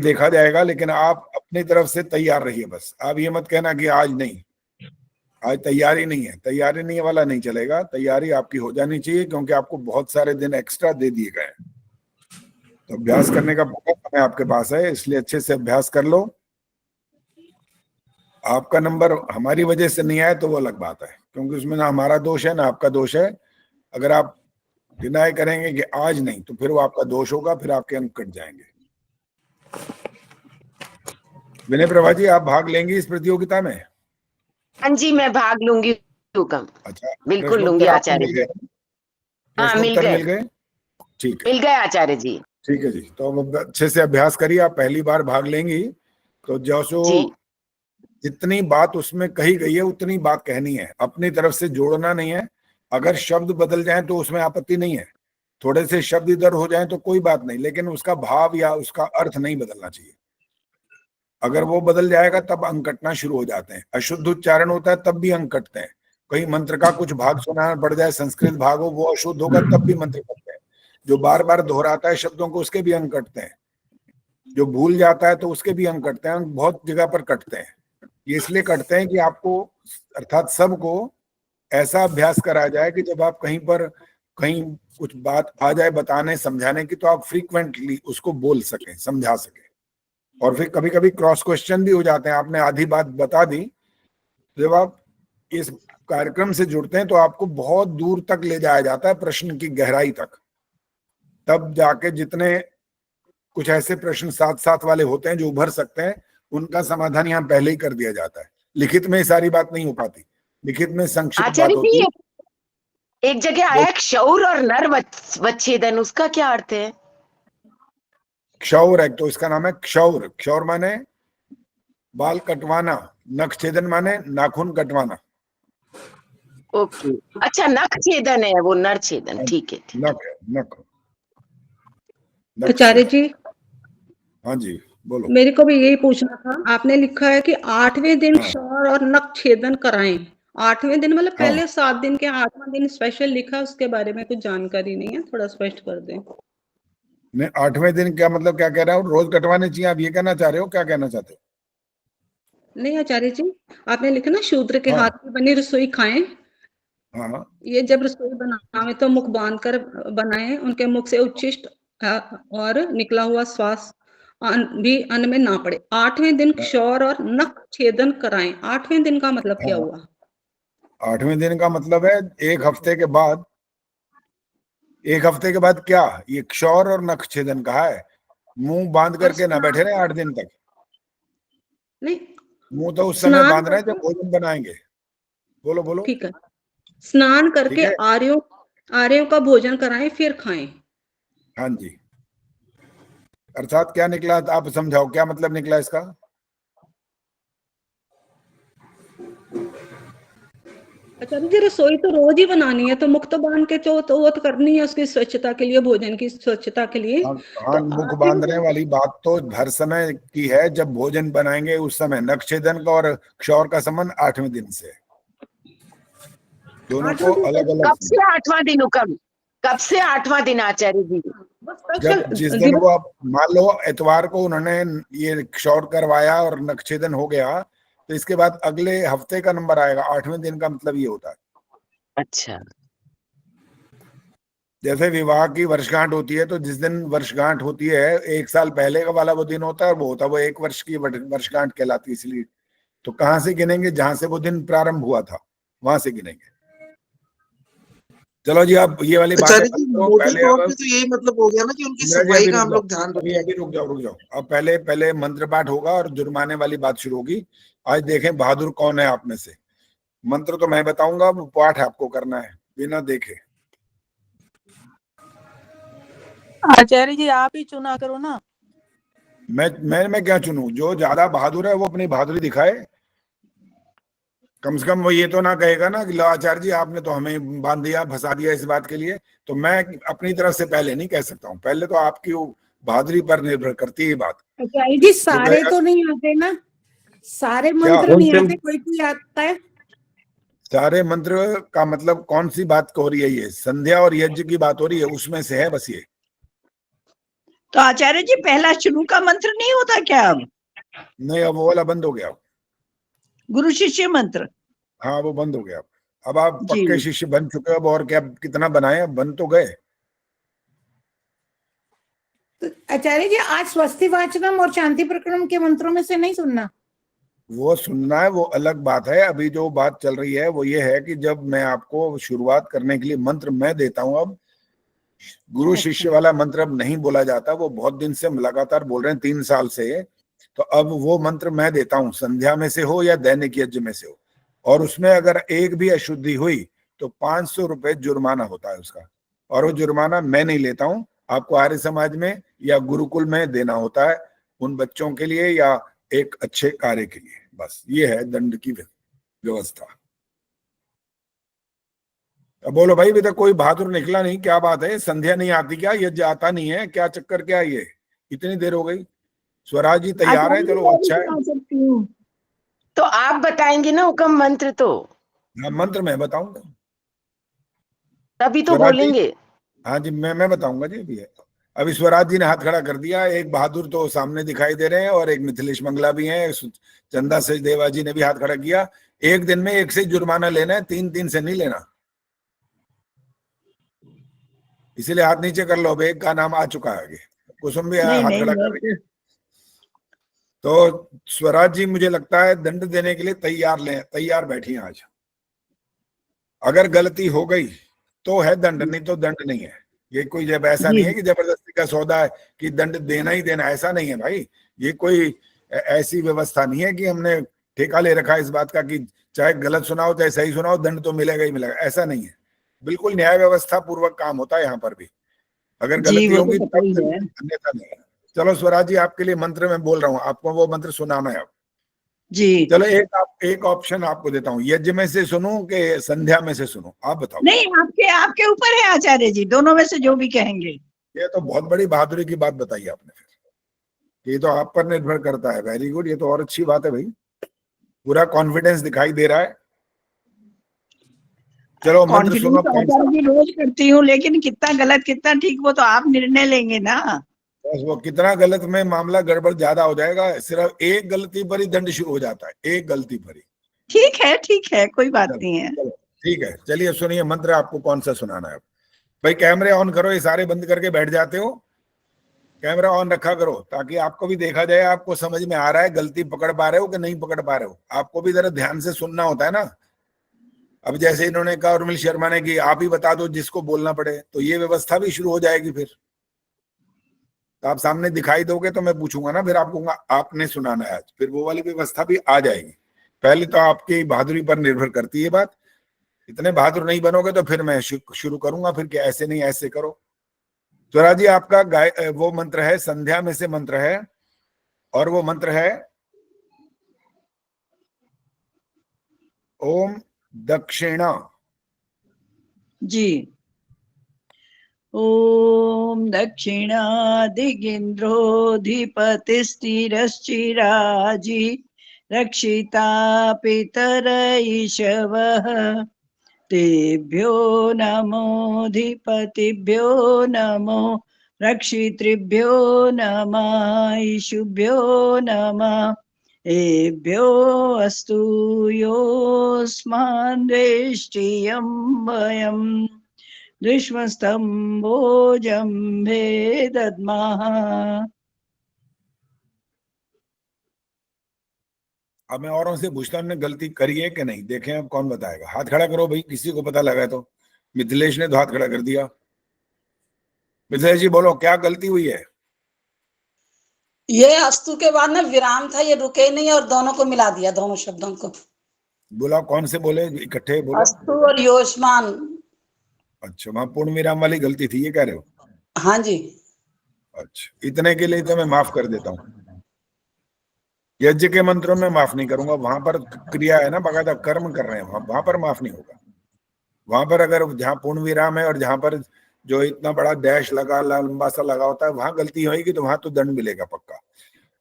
देखा जाएगा, लेकिन आप अपनी तरफ से तैयार रहिए। बस आप ये मत कहना कि आज नहीं, आज तैयारी नहीं है। तैयारी नहीं वाला नहीं चलेगा, तैयारी आपकी हो जानी चाहिए, क्योंकि आपको बहुत सारे दिन एक्स्ट्रा दे दिए गए हैं। तो अभ्यास करने का बहुत समय आपके पास है, इसलिए अच्छे से अभ्यास कर लो। आपका नंबर हमारी वजह से नहीं आया तो वो अलग बात है, क्योंकि उसमें ना हमारा दोष है ना आपका दोष है। अगर आप डिनाई करेंगे कि आज नहीं, तो फिर वो आपका दोष होगा, फिर आपके अंक कट जाएंगे। विनय प्रभा जी, आप भाग लेंगी इस प्रतियोगिता में? हाँ जी, मैं भाग लूंगी। हुक्म। अच्छा, बिल्कुल लूंगी आचार्य जी। हाँ, मिल गए। ठीक है, मिल गए आचार्य जी। ठीक है जी। तो अब अच्छे से अभ्यास करिए। आप पहली बार भाग लेंगी तो जो जितनी बात उसमें कही गई है उतनी बात कहनी है, अपनी तरफ से जोड़ना नहीं है। अगर शब्द बदल जाएं तो उसमें आपत्ति नहीं है, थोड़े से शब्द इधर हो जाएं तो कोई बात नहीं, लेकिन उसका भाव या उसका अर्थ नहीं बदलना चाहिए। अगर वो बदल जाएगा तब अंक कटना शुरू हो जाते हैं। अशुद्ध उच्चारण होता है तब भी अंक कटते हैं। कहीं मंत्र का कुछ भाग सुनाना पड़ जाए, संस्कृत भाग हो, वो अशुद्ध होगा तब भी मंत्र कटते हैं। जो बार बार दोहराता है शब्दों को, उसके भी अंक कटते हैं। जो भूल जाता है तो उसके भी अंक कटते हैं। अंक बहुत जगह पर कटते हैं। ये इसलिए कटते हैं कि आपको, अर्थात सबको, ऐसा अभ्यास कराया जाए कि जब आप कहीं कुछ बात आ जाए बताने समझाने की, तो आप फ्रीक्वेंटली उसको बोल सकें, समझा सकें। और फिर कभी कभी क्रॉस क्वेश्चन भी हो जाते हैं। आपने आधी बात बता दी, जब आप इस कार्यक्रम से जुड़ते हैं तो आपको बहुत दूर तक ले जाया जाता है, प्रश्न की गहराई तक। तब जाके जितने कुछ ऐसे प्रश्न साथ साथ वाले होते हैं जो उभर सकते हैं, उनका समाधान यहाँ पहले ही कर दिया जाता है। लिखित में सारी बात नहीं हो पाती, लिखित में संक्षिप्त बात होती है। एक जगह आया क्षौर और नर वच्छेदन, उसका क्या अर्थ है? क्षौर है तो इसका नाम है क्षौर। क्षौर माने बाल कटवाना, नख छेदन माने नाखून कटवाना। ओके, अच्छा, नख छेदन है वो, नर छेदन। ठीक है, नख है, नख। आचार्य जी, हाँ जी, बोलो। मेरे को भी यही पूछना था। आपने लिखा है कि 8वें दिन क्षौर और नख छेदन कराएं। 8वें दिन मतलब पहले 7 दिन के 8वां दिन स्पेशल लिखा, उसके बारे में कुछ जानकारी नहीं है, थोड़ा स्पष्ट कर दें। नहीं, 8वें दिन क्या मतलब, क्या कह रहा हूँ? रोज कटवाने चाहिए, आप ये कहना चाह रहे हो? क्या कहना चाहते हो? नहीं आचार्य जी, आपने लिखा ना, शूद्र के हाथ की बनी रसोई खाएं। हाँ, ये जब रसोई बनावे तो मुख बांध कर बनाए, उनके मुख से उच्छिष्ट और निकला हुआ श्वास भी अन्न में ना पड़े। 8वें दिन क्षौर और नख छेदन कराएं। 8वें दिन का मतलब क्या हुआ? 8वें दिन का मतलब है एक हफ्ते के बाद। एक हफ्ते के बाद क्या, ये क्षौर और नख छेदन कहा है? मुंह बांध करके ना बैठे रहे 8 दिन तक। नहीं, मुंह तो उस समय बांध रहे हैं जब भोजन बनाएंगे। बोलो बोलो। ठीक है, स्नान करके आर्यों का भोजन कराएं फिर खाएं। हाँ जी, अर्थात क्या निकला, आप समझाओ क्या मतलब निकला इसका? अच्छा जी, रसोई तो रोज ही बनानी है, तो मुख तो बांध के तो करनी है उसकी स्वच्छता के लिए, भोजन की स्वच्छता के लिए। हाँ, मुख बांधने वाली बात तो हर समय की है, जब भोजन बनाएंगे उस समय। नख छेदन का और क्षौर का संबंध 8वें दिन से। दोनों को अलग अलग। कब से 8वां दिन हुक्म? कब से 8वां दिन आचार्य जी? जब जिस दिन वो, आप मान लो एतवार को उन्होंने ये क्षौर करवाया और नखछेदन हो गया, तो इसके बाद अगले हफ्ते का नंबर आएगा। 8वें दिन का मतलब ये होता है। अच्छा, जैसे विवाह की वर्षगांठ होती है, तो जिस दिन वर्षगांठ होती है 1 साल पहले का वाला वो दिन होता है, वो 1 वर्ष की वर्षगांठ कहलाती है। इसलिए तो कहाँ से गिनेंगे? जहां से वो दिन प्रारंभ हुआ था वहां से गिनेंगे। चलो जी, आप ये वाली बात पहले तो यही मतलब हो गया ना कि उनकी सफाई का हम लोग ध्यान रखें। अभी रुक जाओ। अब पहले मंत्र पाठ होगा और जुर्माने वाली बात शुरू होगी। आज देखें बहादुर कौन है आप में से। मंत्र तो मैं बताऊंगा, पाठ आपको करना है बिना देखे। आचार्य जी, आप ही चुना करो ना। मैं क्या चुनूं? जो ज्यादा बहादुर है वो अपनी बहादुरी दिखाए। कम से कम वो ये तो ना कहेगा ना कि लो आचार्य जी, आपने तो हमें बांध दिया, फंसा दिया इस बात के लिए। तो मैं अपनी तरफ से पहले नहीं कह सकता हूँ। पहले तो आपकी बहादुरी पर निर्भर करती है बात। आचार्य जी, सारे तो नहीं आते ना, सारे मंत्र नहीं आते, कोई कोई आता है। सारे मंत्र का मतलब कौन सी बात हो रही है? ये संध्या और यज्ञ की बात हो रही है, उसमें से है बस ये। तो आचार्य जी पहला शुरू का मंत्र नहीं होता क्या अब? नहीं, अब वो वाला बंद हो गया। गुरु शिष्य मंत्र। हाँ, वो बंद हो गया। अब आप जी। पक्के शिष्य बन चुके हो, अब और क्या कितना बनाए, अब बन तो गए। तो आचार्य जी आज स्वस्ति वाचनम और शांति प्रकरणम के मंत्रों में से नहीं सुनना? वो सुनना है, वो अलग बात है। अभी जो बात चल रही है वो ये है कि जब मैं आपको शुरुआत करने के लिए मंत्र मैं देता हूं, अब गुरु शिष्य वाला मंत्र अब नहीं बोला जाता। वो बहुत दिन से लगातार बोल रहे हैं, 3 साल से। तो अब वो मंत्र मैं देता हूं, संध्या में से हो या दैनिक यज्ञ में से हो, और उसमें अगर एक भी अशुद्धि हुई तो 500 रुपए जुर्माना होता है उसका। और वो जुर्माना मैं नहीं लेता हूं, आपको आर्य समाज में या गुरुकुल में देना होता है, उन बच्चों के लिए या एक अच्छे कार्य के लिए। बस ये है दंड की व्यवस्था। अब बोलो भाई, अभी तक कोई बहादुर निकला नहीं, क्या बात है? संध्या नहीं आती क्या? यज्ञ आता नहीं है क्या? चक्कर क्या है ये? इतनी देर हो गई। स्वराज जी तैयार है, चलो अच्छा है। तो आप बताएंगे ना हुक्म मंत्र, तो हाँ, मंत्र मैं बताऊंगा तभी तो स्वराज जी। बोलेंगे। हाँ जी, मैं बताऊंगा जी। अभी अभी स्वराज जी ने हाथ खड़ा कर दिया। एक बहादुर तो सामने दिखाई दे रहे हैं, और एक मिथिलेश मंगला भी हैं, चंदा सचदेवा जी ने भी हाथ खड़ा किया। एक दिन में एक से जुर्माना लेना है, 3 से नहीं लेना। इसीलिए हाथ नीचे कर लो। अब एक का नाम आ चुका है आगे, कुसुम भी हाथ खड़ा कर रही है। तो स्वराज जी मुझे लगता है दंड देने के लिए तैयार बैठी हैं आज। अगर गलती हो गई तो है दंड, नहीं तो दंड नहीं है। ये कोई जब ऐसा नहीं है कि जबरदस्ती का सौदा है कि दंड देना ही देना, ऐसा नहीं है भाई। ये कोई ऐसी व्यवस्था नहीं है कि हमने ठेका ले रखा है इस बात का कि चाहे गलत सुनाओ चाहे सही सुनाओ, दंड तो मिलेगा ही मिलेगा, ऐसा नहीं है। बिल्कुल न्याय व्यवस्था पूर्वक काम होता है यहाँ पर भी। अगर गलती होगी तब, अन्यथा नहीं है। चलो स्वराज जी, आपके लिए मंत्र मैं बोल रहा हूँ, आपको वो मंत्र सुनाना है अब जी। चलो एक ऑप्शन आपको देता हूँ, यज्ञ में से सुनो कि संध्या में से सुनो, आप बताओ। नहीं, आपके ऊपर है आचार्य जी, दोनों में से जो भी कहेंगे। ये तो बहुत बड़ी बहादुरी की बात बताई आपने। फिर ये तो आप पर निर्भर करता है। वेरी गुड, ये तो और अच्छी बात है भाई, पूरा कॉन्फिडेंस दिखाई दे रहा है। चलो मंत्र सुनो। तो आचार्य जी रोज करती हूँ, लेकिन कितना गलत कितना ठीक वो तो आप निर्णय लेंगे ना। बस वो कितना गलत में मामला गड़बड़ ज्यादा हो जाएगा। सिर्फ एक गलती पर ही दंड शुरू हो जाता है, एक गलती पर ही। ठीक है, कोई बात नहीं है। ठीक है, चलिए सुनिए मंत्र। आपको कौन सा सुनाना है भाई? कैमरे ऑन करो, ये सारे बंद करके बैठ जाते हो। कैमरा ऑन रखा करो ताकि आपको भी देखा जाए, आपको समझ में आ रहा है, गलती पकड़ पा रहे हो कि नहीं पकड़ पा रहे हो। आपको भी जरा ध्यान से सुनना होता है ना। अब जैसे इन्होंने कहा उर्मिल शर्मा ने कि आप ही बता दो जिसको बोलना पड़े, तो ये व्यवस्था भी शुरू हो जाएगी। फिर तो आप सामने दिखाई दोगे तो मैं पूछूंगा ना, फिर आपको आपने सुनाना है आज, फिर वो वाली व्यवस्था भी आ जाएगी। पहले तो आपकी बहादुरी पर निर्भर करती है बात। इतने बहादुर नहीं बनोगे तो फिर मैं शुरू करूंगा फिर कि ऐसे नहीं ऐसे करो। स्वराज जी, आपका वो मंत्र है, संध्या में से मंत्र है, और वो मंत्र है ओम दक्षिणा। जी। ओम दक्षिणादिगिन्द्रोऽधिपतिस्थिरश्चिराजी रक्षिता पितरैषवः तेभ्यो नमोऽधिपतिभ्यो नमो रक्षितृभ्यो नमः ईशुभ्यो नमः एभ्यो अस्तु योऽस्मान् वेष्टियं वयम् दुष्मस्तम्भोजम्भे दद्मः। अब मैं औरों से पूछता हूं, हमने गलती करी है कि नहीं? देखें अब कौन बताएगा। हाथ खड़ा करो भाई, किसी को पता लगा तो। मिथिलेश ने तो हाथ खड़ा कर दिया। मिथिलेश जी बोलो, क्या गलती हुई है? ये अस्तु के बाद ना विराम था, ये रुके ही नहीं और दोनों को मिला दिया, दोनों शब्दों को। बोला कौन से बोले? इकट्ठे बोलो। अस्तु और योष्मान। अच्छा, वहां पूर्ण विराम वाली गलती थी, ये कह रहे हो? हाँ जी। अच्छा, इतने के लिए तो मैं माफ कर देता हूँ। यज्ञ के मंत्रों में माफ नहीं करूंगा, वहां पर क्रिया है ना, बकायदा कर्म कर रहे हैं, वहां पर माफ नहीं होगा। वहां पर अगर जहाँ पूर्ण विराम है और जहां पर जो इतना बड़ा डैश लगा लंबा सा लगा होता है, वहां गलती होगी तो वहां तो दंड मिलेगा पक्का।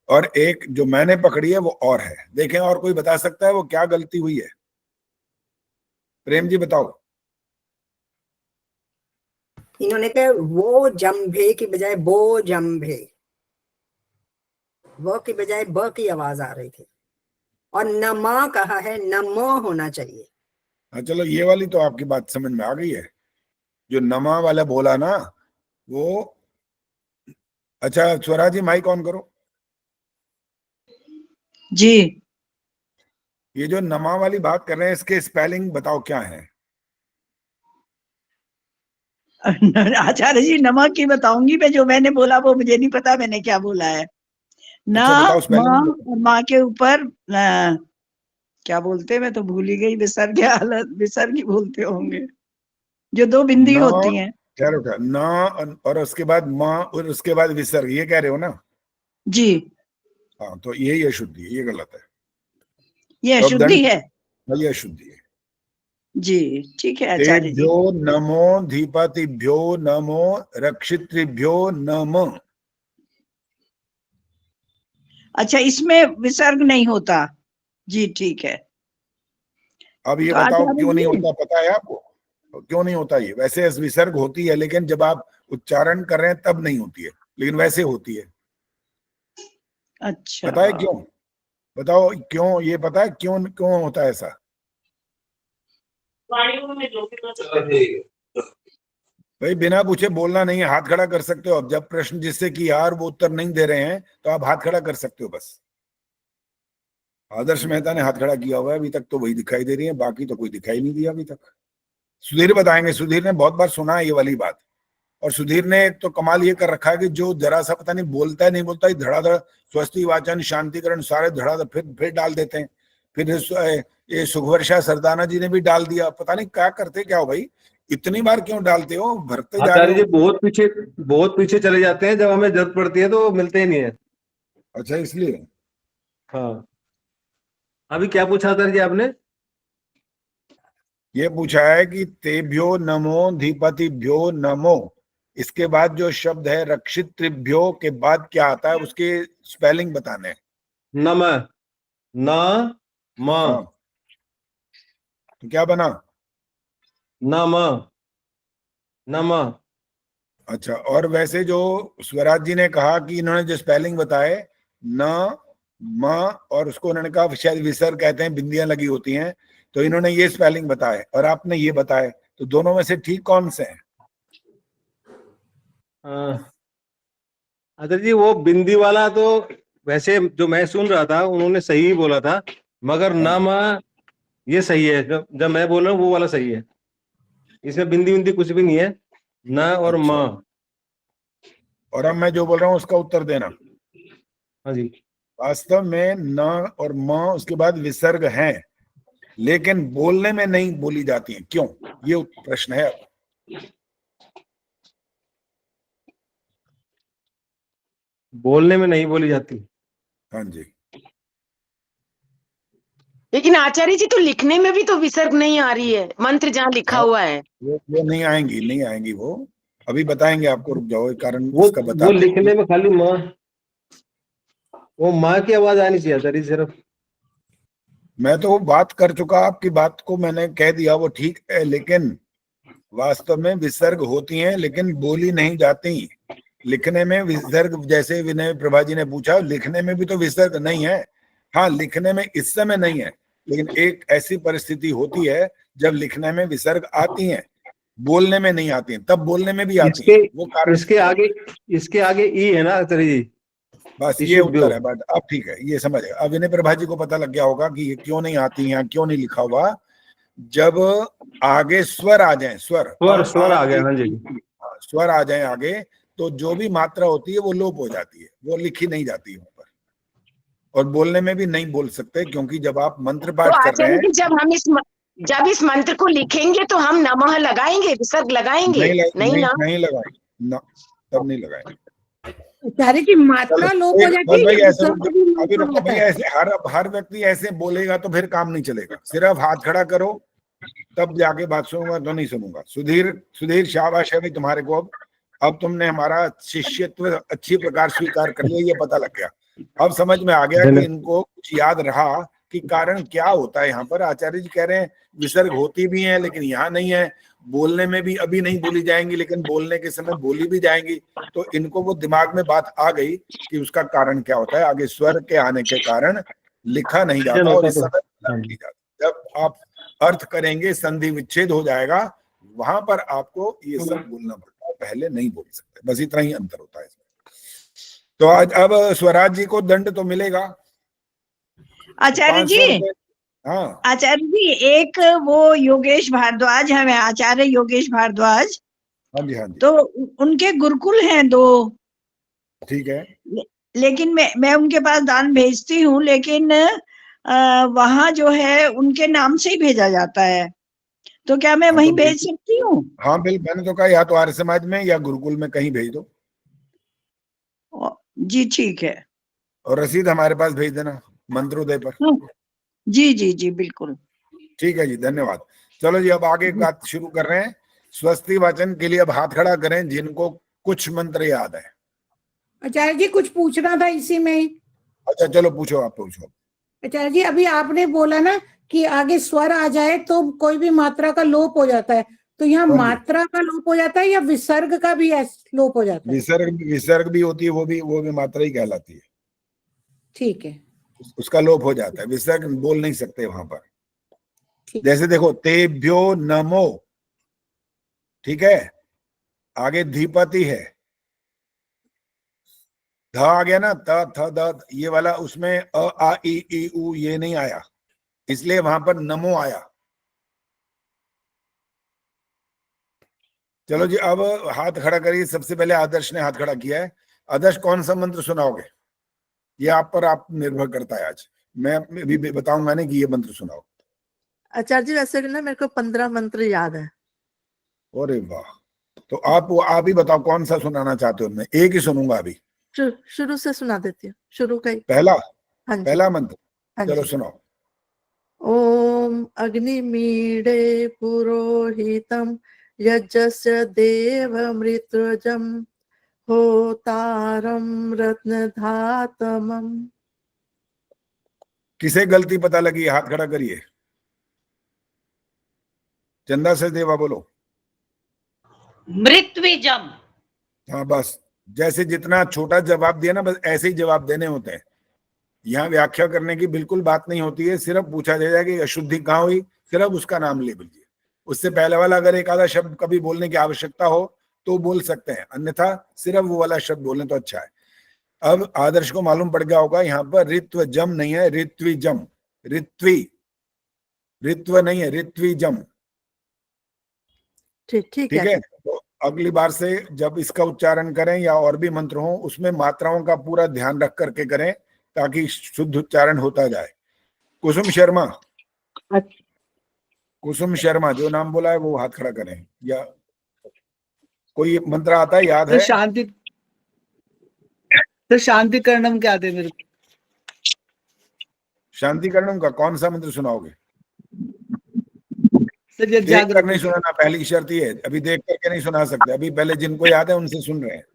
और एक जो मैंने पकड़ी है वो और है। देखें और कोई बता सकता है वो क्या गलती हुई है? प्रेम जी बताओ। इन्होंने कहा वो जम्भे की बजाय बो जम्भे, वो की बजाय ब की आवाज आ रही थी, और नमा कहा है, नमो होना चाहिए। हाँ चलो, ये वाली तो आपकी बात समझ में आ गई है। जो नमा वाला बोला ना वो, अच्छा स्वराज जी माइक ऑन करो। जी ये जो नमा वाली बात कर रहे हैं, इसके स्पेलिंग बताओ क्या है? आचार्य जी नमक की बताऊंगी मैं, जो मैंने बोला वो मुझे नहीं पता मैंने क्या बोला है। ना अच्छा बताओ माँ स्पेलिंग। और माँ के ऊपर क्या बोलते, मैं तो भूल ही गई, विसर्ग हालत, विसर्ग ही बोलते होंगे, जो दो बिंदी ना, होती हैं। ठहरो ठहरो, ना और उसके बाद माँ और उसके बाद विसर्ग, ये कह रहे हो ना? जी हाँ तो यही अशुद्धि है, ये गलत है। ये तो अब अशुद्धि दंड, है। ये अशुद्धि है। जी ठीक है आचार्य जी। तेभ्यो नमो धीपतिभ्यो नमो रक्षितृभ्यो नमः। अच्छा इसमें विसर्ग नहीं होता, जी ठीक है। अब ये तो बताओ आचार्य क्यों नहीं जी होता, पता है आपको? क्यों नहीं होता? ये वैसे विसर्ग होती है, लेकिन जब आप उच्चारण कर रहे हैं तब नहीं होती है, लेकिन वैसे होती है। अच्छा पता है क्यों? बताओ क्यों, ये पता है क्यों क्यों होता है ऐसा? भाई बिना पूछे बोलना नहीं है, हाथ खड़ा कर सकते हो। अब जब प्रश्न जिससे कि यार वो उत्तर नहीं दे रहे हैं तो आप हाथ खड़ा कर सकते हो बस। आदर्श मेहता ने हाथ खड़ा किया हुआ है, अभी तक तो वही दिखाई दे रही है, बाकी तो कोई दिखाई नहीं दिया अभी तक। सुधीर बताएंगे, सुधीर ने बहुत बार सुना है ये वाली बात। और सुधीर ने एक तो कमाल ये कर रखा है कि जो जरा सा पता नहीं बोलता है नहीं बोलता है, धड़ाधड़ स्वस्ति वाचन शांतिकरण सारे धड़ाधड़ फिर डाल देते हैं। फिर ये सुखवर्षा सरदाना जी ने भी डाल दिया, पता नहीं क्या करते क्या हो भाई, इतनी बार क्यों डालते हो, भरते जा रहे आचार्य जी हो। बहुत पीछे चले जाते हैं, जब हमें जरूरत पड़ती है तो मिलते ही नहीं है। अच्छा इसलिए। हाँ अभी क्या पूछा आचार्य जी आपने? ये पूछा है कि तेभ्यो नमो धीपतिभ्यो नमो, इसके बाद जो शब्द है रक्षित त्रिभ्यो के बाद क्या आता है, उसके स्पेलिंग बताने। नम, न म, हाँ तो क्या बना? नम, नम। अच्छा, और वैसे जो स्वराज जी ने कहा कि इन्होंने जो स्पेलिंग बताए न म, और उसको उन्होंने कहा शायद विसर्ग कहते हैं, बिंदियां लगी होती हैं, तो इन्होंने ये स्पेलिंग बताए और आपने ये बताए, तो दोनों में से ठीक कौन से हैं? आचार्य जी वो बिंदी वाला तो वैसे जो मैं सुन रहा था उन्होंने सही ही बोला था, मगर हाँ। न ये सही है, जब मैं बोल रहा हूँ वो वाला सही है, इसमें बिंदी बिंदी कुछ भी नहीं है, न और अच्छा। म। और अब मैं जो बोल रहा हूँ उसका उत्तर देना। हाँ जी। वास्तव में न और म उसके बाद विसर्ग हैं, लेकिन बोलने में नहीं बोली जाती है, क्यों? ये प्रश्न है। बोलने में नहीं बोली जाती। हाँ जी। लेकिन आचार्य जी तो लिखने में भी तो विसर्ग नहीं आ रही है, मंत्र जहाँ लिखा हाँ, हुआ है। वो नहीं आएंगी, नहीं आएंगी, वो अभी बताएंगे आपको, रुक जाओ, कारण वो इसका बताते हैं। लिखने में खाली माँ, वो माँ की आवाज आनी चाहिए आचार्य सिर्फ। मैं तो बात कर चुका, आपकी बात को मैंने कह दिया, वो ठीक है, लेकिन वास्तव में विसर्ग होती हैं लेकिन बोली नहीं जाती। लिखने में विसर्ग, जैसे विनय प्रभा जी ने पूछा, लिखने में भी तो विसर्ग नहीं है। हाँ लिखने में इस समय नहीं है, लेकिन एक ऐसी परिस्थिति होती है जब लिखने में विसर्ग आती हैं, बोलने में नहीं आती हैं, तब बोलने में भी आती हैं। वो कारण इसके आगे ई है ना आचार्य जी, बस ये उत्तर है। बट अब ठीक है, ये समझ गए। अब विनय प्रभा जी को पता लग गया होगा कि ये क्यों नहीं आती हैं, क्यों नहीं लिखा हुआ। जब आगे स्वर आ जाए, स्वर आ गया। हाँ जी, स्वर आ जाए आगे, तो जो भी मात्रा होती है वो लोप हो जाती है, वो लिखी नहीं जाती है ऊपर। और बोलने में भी नहीं बोल सकते, क्योंकि जब आप मंत्र तो पाठ कर रहे आचार्य हैं, जी जब इस मंत्र को लिखेंगे तो हम नमः लगाएंगे, विसर्ग लगाएंगे? नहीं ना? नहीं लगाएंगे ना, तब नहीं लगाएंगे। आचार्य की मात्रा लोप हो जाती है, भाई या ऐसे विसर्ग भी लोप अभी हो रुको जाता भाई, है? ऐसे हर व्यक्ति ऐसे बोलेगा तो फिर काम नहीं चलेगा। सिर्फ हाथ खड़ा करो तब जाके बात सुनूंगा, तो नहीं सुनूंगा। सुधीर शाबाश है भाई तुम्हारे को। अब तुमने हमारा शिष्यत्व अच्छी प्रकार स्वीकार कर लिया, ये पता लग गया। अब समझ में आ गया कि इनको कुछ याद रहा कि कारण क्या होता है। यहाँ पर आचार्य जी कह रहे हैं विसर्ग होती भी है लेकिन यहाँ नहीं है, बोलने में भी अभी नहीं बोली जाएंगी लेकिन बोलने के समय बोली भी जाएंगी। तो इनको वो दिमाग में बात आ गई कि उसका कारण क्या होता है। आगे स्वर के आने के कारण लिखा नहीं जाता और इस समय नहीं जाता। जब आप अर्थ करेंगे, संधि विच्छेद हो जाएगा, वहां पर आपको ये सब बोलना पड़ता है, पहले नहीं बोल सकते। बस इतना ही अंतर होता है इसमें। तो आज अब स्वराज जी को दंड तो मिलेगा आचार्य जी। 500 रुपए। हाँ आचार्य जी, एक वो योगेश भारद्वाज हमें आचार्य योगेश भारद्वाज, हाँ जी, हाँ जी, तो उनके गुरुकुल हैं 2। ठीक है। लेकिन मैं उनके पास दान भेजती हूँ, लेकिन वहां जो है उनके नाम से ही भेजा जाता है, तो क्या मैं वहीं भेज सकती हूँ? हाँ बिल्कुल, मैंने तो कहा या तो आर्य समाज में या गुरुकुल में कहीं भेज दो। जी ठीक है। और रसीद हमारे पास भेज देना मंत्रोदय पर। जी जी जी बिल्कुल। ठीक है जी, धन्यवाद। चलो जी, अब आगे बात शुरू कर रहे हैं। स्वस्ति वाचन के लिए अब हाथ खड़ा करें जिनको कुछ मंत्र याद है। आचार्य जी कुछ पूछना था इसी में ही। अच्छा चलो पूछो, आप पूछो। आचार्य जी अभी आपने बोला ना कि आगे स्वर आ जाए तो कोई भी मात्रा का लोप हो जाता है, तो यहाँ मात्रा का लोप हो जाता है या विसर्ग का भी लोप हो जाता है? विसर्ग भी होती है, वो भी मात्रा ही कहलाती है। ठीक है, उसका लोप हो जाता है, विसर्ग बोल नहीं सकते वहां पर। जैसे देखो, तेभ्यो नमो, ठीक है, आगे धीपति है, ध आ गया ना, त थ द, ये वाला उसमें अ आ ई उ ये नहीं आया, इसलिए वहां पर नमो आया। चलो जी, अब हाथ खड़ा करिए। सबसे पहले आदर्श ने हाथ खड़ा किया है। आदर्श कौन सा मंत्र सुनाओगे? ये आप निर्भर करता है। आज मैं भी बताऊंगा नहीं कि ये मंत्र सुनाओ। आचार्य जी वैसे ना मेरे को 15 मंत्र याद है। अरे वाह, तो आप ही बताओ कौन सा सुनाना चाहते हो। मैं एक ही सुनूंगा अभी। शुरू से सुना देती हूँ, शुरू का ही। पहला? हाँ जी, पहला मंत्र, हाँ चलो जी। सुनाओ। ओम अग्निमीडे पुरोहितम यज्ञस्य देवमृत्युजम होतारम रत्नधातमम। किसे गलती पता लगी हाथ खड़ा करिए। चंदा से देवा बोलो। मृत्युजम। हाँ बस, जैसे जितना छोटा जवाब दिया ना, बस ऐसे ही जवाब देने होते हैं। यहाँ व्याख्या करने की बिल्कुल बात नहीं होती है। सिर्फ पूछा जाएगा कि अशुद्धि कहाँ हुई, सिर्फ उसका नाम ले लीजिए। उससे पहले वाला अगर एक आधा शब्द कभी बोलने की आवश्यकता हो तो बोल सकते हैं, अन्यथा सिर्फ वो वाला शब्द बोलें तो अच्छा है। अब आदर्श को मालूम पड़ गया होगा, यहाँ पर ऋत्व जम नहीं है, ऋत्विजम। ऋत्व नहीं है, ऋत्विजम। ठीक है। तो अगली बार से जब इसका उच्चारण करें या और भी मंत्र हो, उसमें मात्राओं का पूरा ध्यान रख करके करें ताकि शुद्ध उच्चारण होता जाए। कुसुम शर्मा, कुसुम शर्मा जो नाम बोला है वो हाथ खड़ा करें। या कोई मंत्र आता है, याद है? शांति करणम क्या दे मेरे को? शांति करणम का कौन सा मंत्र सुनाओगे? देख कर नहीं सुनाना, पहली शर्त ये है। अभी देख करके नहीं सुना सकते, अभी पहले जिनको याद है उनसे सुन रहे हैं।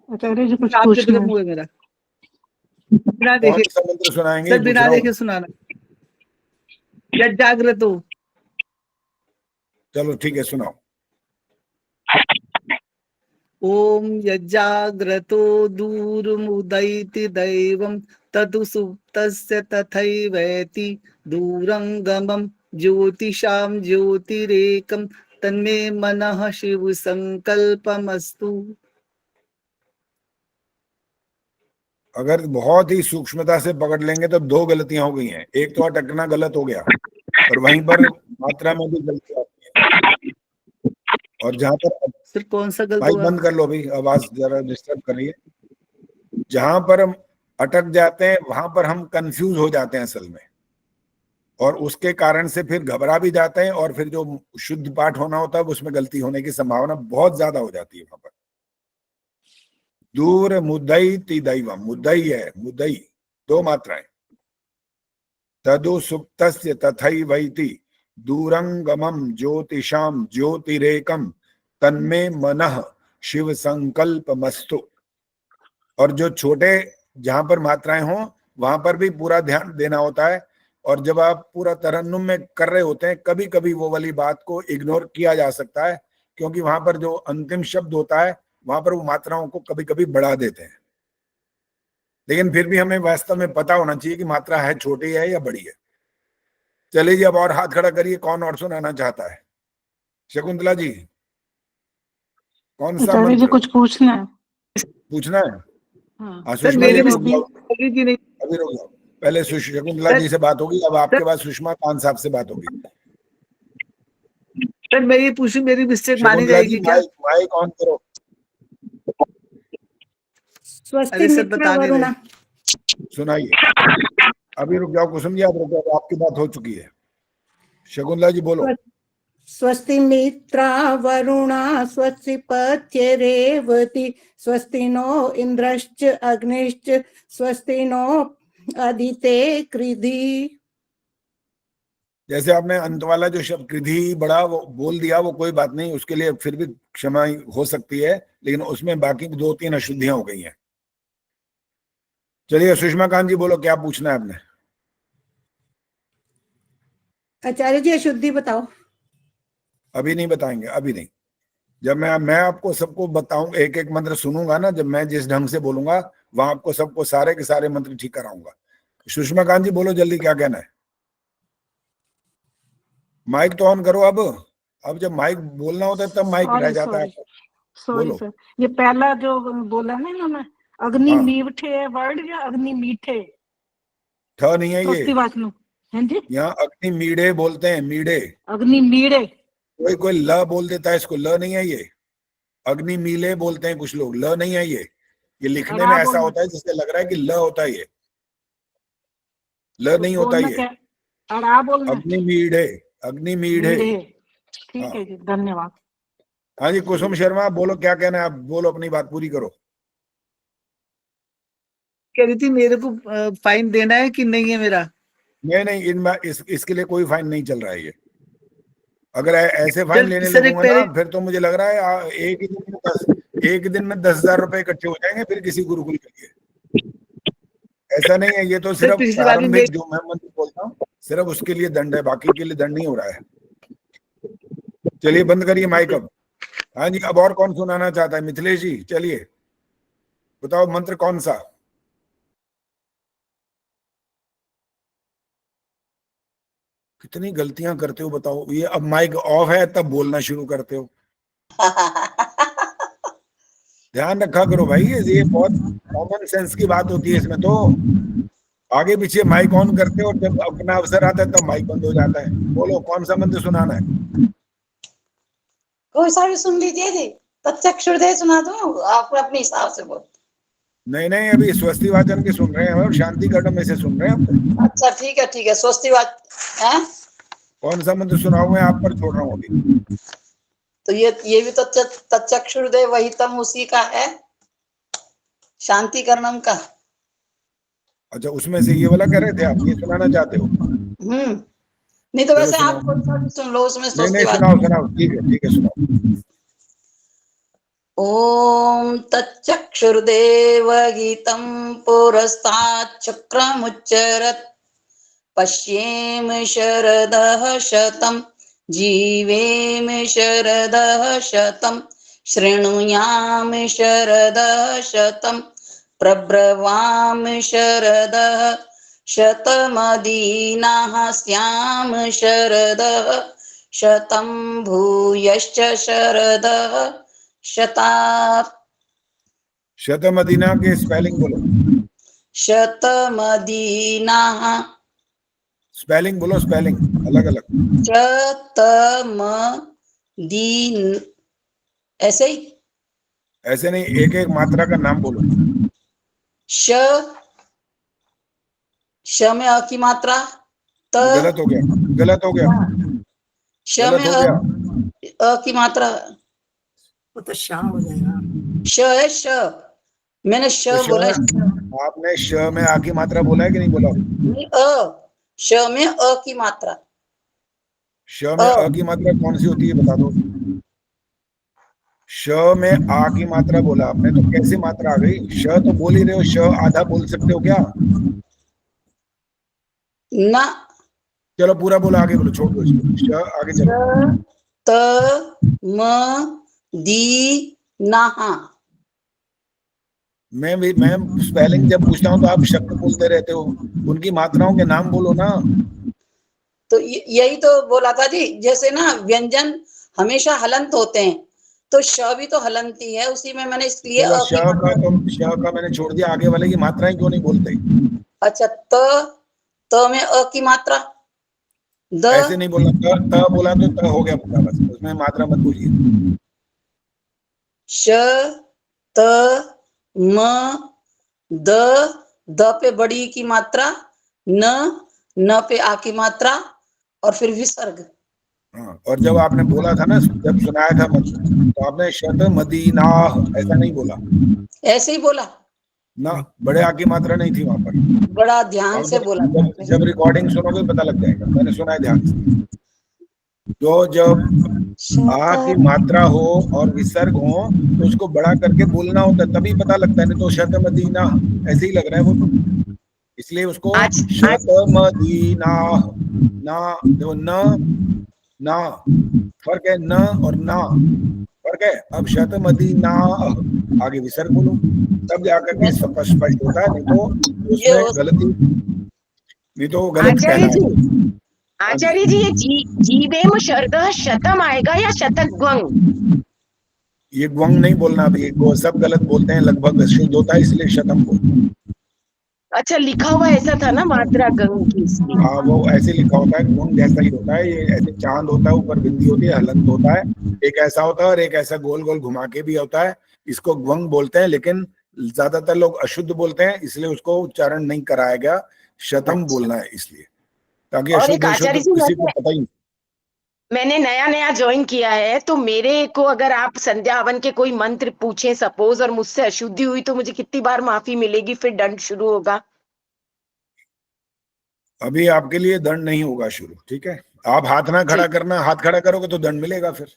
आचार्य जी कुछ पूछना है मेरा। बिना देखे मंत्र सुनाएंगे? सर बिना देखे सुनाना। जागृत हो। चलो ठीक है, सुनाओ। ओम यज्जाग्रतो दूरमुदयति दैवं तदु सुप्तस्य तथैवेति दूरंगमं ज्योतिषां ज्योतिरेकं तन्मे मनः शिव संकल्पमस्तु। अगर बहुत ही सूक्ष्मता से पकड़ लेंगे तो 2 गलतियां हो गई हैं। एक तो अटकना गलत हो गया और वहीं पर मात्रा में भी गलती आती है। और जहां पर सर कौन सा गलत भाई बंद कर लो, अभी आवाज जरा डिस्टर्ब कर रही है। जहां पर हम अटक जाते हैं वहां पर हम कंफ्यूज हो जाते हैं असल में, और उसके कारण से फिर घबरा भी जाते हैं और फिर जो शुद्ध पाठ होना होता है उसमें गलती होने की संभावना बहुत ज्यादा हो जाती है। वहां पर दूर मुदई दैवम, मुदई है, मुदई 2 मात्राएं। तदु सुप्तस्य तथैवैति दूरंगमं ज्योतिषां ज्योतिरेकं तन्मे मनः शिव संकल्पमस्तु। और जो छोटे जहां पर मात्राएं हों वहां पर भी पूरा ध्यान देना होता है। और जब आप पूरा तरन्नुम में कर रहे होते हैं, कभी कभी वो वाली बात को इग्नोर किया जा सकता है, क्योंकि वहां पर जो अंतिम शब्द होता है वहां पर वो मात्राओं को कभी कभी बढ़ा देते हैं। लेकिन फिर भी हमें वास्तव में पता होना चाहिए कि मात्रा है छोटी है या बड़ी है। चलिए जी, अब और हाथ खड़ा करिए, कौन और सुनाना चाहता है? शकुंतला जी, कौन सा आचार्य जी मंत्र कुछ पूछना है? पूछना है? हाँ, सुषमा मेरे जी में रुक जाओ, जी नहीं। अभी रुक जाओ, पहले शकुंतला जी से बात होगी, अब आपके बाद सुषमा कान साहब से बात होगी। सर मैं ये पूछूं, मेरी मिस्टेक मानी शकुंतला जी जाएगी क्या? माइक ऑन करो। स्वस्ति अरे सर मित्र बता नहीं वरुणा। रहे। सुनाइए। अभी रुक जाओ कुसुम जी, आप रुक जाओ, आपकी बात हो चुकी है। शकुंतला जी बोलो। स्वस्ति मित्रा वरुणा स्वस्ति पत्य रेवती स्वस्ति नो इंद्रश्च अग्निश्च स्वस्ति नो आदिते कृधि। जैसे आपने अंत वाला जो शब्द कृधि बड़ा वो बोल दिया, वो कोई बात नहीं, उसके लिए फिर भी क्षमा हो सकती है, लेकिन उसमें बाकी 2-3 अशुद्धियां हो गई हैं। चलिए सुषमा कांत जी बोलो, क्या पूछना है आपने? आचार्य जी अशुद्धि बताओ। अभी नहीं बताएंगे, अभी नहीं। जब मैं आपको सबको बताऊं, एक एक मंत्र सुनूंगा ना, जब मैं जिस ढंग से बोलूंगा वहां आपको सबको सारे के सारे मंत्र ठीक कराऊंगा। सुषमा कांत जी बोलो जल्दी, क्या कहना है? माइक तो ऑन करो। अब जब माइक बोलना होता है तब माइक रह जाता है। सॉरी सर, ये पहला जो बोला ना इन्होंने, अग्नि मीठे वर्ड या अग्नि मीठे? ठ नहीं है ये, हैं जी? यहाँ अग्नि मीढ़े बोलते हैं, मीढ़े। अग्नि मीढ़े। कोई ल बोल देता है, इसको ल नहीं है ये। अग्नि मीले बोलते हैं कुछ लोग, ल नहीं है ये लिखने में ऐसा होता है जिससे लग रहा है कि ल होता है, ये ल नहीं होता ये। अग्नि मीढ़े, अग्नि मीढ़े। ठीक है जी, धन्यवाद। हाँ जी कुसुम शर्मा बोलो, क्या कहना है आप? बोलो, अपनी बात पूरी करो। कह रही थी मेरे को फाइन देना है कि नहीं है मेरा? नहीं, इसके लिए कोई फाइन नहीं चल रहा है ये। अगर ऐसे फाइन लेने लगूंगा ना, फिर तो मुझे लग रहा है एक दिन में 10,000 रुपए इकट्ठे हो जाएंगे फिर किसी गुरुकुल के लिए। ऐसा नहीं है, ये तो सिर्फ प्रारंभिक जो मैं मंत्र बोलता हूँ सिर्फ उसके लिए दंड है, बाकी के लिए दंड नहीं हो रहा है। चलिए बंद करिए माइक अब। हाँ जी, अब और कौन सुनाना चाहता है? मिथिलेश जी चलिए बताओ, मंत्र कौन सा? कितनी गलतियां करते हो बताओ। ये अब माइक ऑफ है तब बोलना शुरू करते हो। ध्यान रखा करो भाई, ये बहुत कॉमन सेंस की बात होती है इसमें। तो आगे पीछे माइक ऑन करते हो और जब अपना अवसर आता है तब माइक बंद हो जाता है। बोलो कौन सा मंत्र सुनाना है? कोई सा भी सुन लीजिए, तत्चक्षुर्दय सुना दो, आप अपने हिसाब से बोल। नहीं, अभी स्वस्ति वाचन के सुन रहे हैं और शांति कर्म में से सुन रहे हैं। अच्छा ठीक है, स्वस्ति वाचन कौन सा मंत्र सुनाओ, मैं आप पर छोड़ रहा हूँ अभी। तो ये भी तो तत्चक्षुर्दय वही तम उसी का है, शांति कर्णम का। अच्छा, उसमें से ये वाला कह रहे थे आप, ये सुनाना चाहते हो? नहीं तो वैसे आप कौन सा भी सुन लो, उसमें स्वस्ति सुनाओ। ठीक है सुनाओ। ओम तच्चक्षुर्देव गीतं पुरस्तात् शुक्रमुच्चरत् पश्येम शरदः शतं जीवेम शरदः शतं शृणुयाम शरदः शतं प्रब्रवाम शरदः शतमदीनाः स्याम शरदः शतं भूयश्च शरदः शतमदीना के स्पेलिंग बोलो। शतमदीना स्पेलिंग बोलो, स्पेलिंग अलग अलग। शतमदीन ऐसे ही, ऐसे नहीं, एक एक मात्रा का नाम बोलो। श में अ की मात्रा, गलत हो गया। श में अ की मात्रा, वो तो शाम हो जाएगा। श है, श मैंने श बोला। आपने श में आ की मात्रा बोला है कि नहीं बोला? श में अ की मात्रा। श में अ की मात्रा कौन सी होती है बता दो। श में आ की मात्रा बोला आपने, तो कैसी मात्रा आ गई? श तो बोल ही रहे हो, श आधा बोल सकते हो क्या? न चलो पूरा बोलो, आगे बोलो, छोड़ दो इसको, श आगे चलो। त म दी नहा। मैं स्पेलिंग जब पूछता हूँ तो आप शब्द बोलते रहते हो, उनकी मात्राओं के नाम बोलो ना। तो यही तो बोला था जी, जैसे ना व्यंजन हमेशा हलंत होते हैं, तो श भी तो हलंती है, उसी में मैंने इसलिए चलो श का मैंने छोड़ दिया, आगे वाले की मात्राएं क्यों नहीं बोलते? अच्छा, त में अ की मात्रा, द ऐसे नहीं बोलना, त बोला तो त हो गया पूरा, बस उसमें मात्रा मत बोलिए। श त म द पे बड़ी की मात्रा, न पे आ की मात्रा, और फिर विसर्ग। हाँ, और जब आपने बोला था ना, जब सुनाया था मंत्र, तो आपने शत मदीना ऐसा नहीं बोला, ऐसे ही बोला ना, बड़े आ की मात्रा नहीं थी वहां पर। बड़ा ध्यान से बोला था। जब रिकॉर्डिंग सुनोगे पता लग जाएगा, मैंने सुना है ध्यान से। तो जब आ की मात्रा हो और विसर्ग हो तो उसको बड़ा करके बोलना होता है, तभी पता लगता है, नहीं तो शत मदीना ऐसे ही लग रहा है वो तो, इसलिए उसको शत मदीना ना, देखो न ना, फर्क है, न और ना फर्क है। अब शत मदीना आगे विसर्ग बोलो, तब जाकर के स्पष्ट होता है, नहीं तो उसमें गलती, नहीं तो गलत कहना है। आचार्य जी, ये जीवेम शर्द शतम आएगा या शतग्वंग? ये ग्वंग नहीं बोलना अभी, सब गलत बोलते हैं, लगभग शुद्ध होता है, इसलिए शतम बोल। अच्छा, लिखा हुआ ऐसा था ना मात्रा गंग की, इसलिए। हाँ, वो ऐसे लिखा होता है, ग्वंग जैसा ही होता है, ये ऐसे चांद होता है, ऊपर बिंदी होती है, हलंत होता है, एक ऐसा होता है और एक ऐसा गोल गोल घुमा के भी होता है, इसको ग्वंग बोलते हैं, लेकिन ज्यादातर लोग अशुद्ध बोलते हैं, इसलिए उसको उच्चारण नहीं कराया गया, शतम बोलना है इसलिए, ताकि और एक अशुद्ध आचार्य अशुद्ध जी, किसी को पता ही नहीं। मैंने नया नया ज्वाइन किया है, तो मेरे को अगर आप संध्या हवन के कोई मंत्र पूछे सपोज, और मुझसे अशुद्धि हुई, तो मुझे कितनी बार माफी मिलेगी, फिर दंड शुरू होगा? अभी आपके लिए दंड नहीं होगा शुरू, ठीक है? आप हाथ ना खड़ा करना, हाथ खड़ा करोगे तो दंड मिलेगा फिर।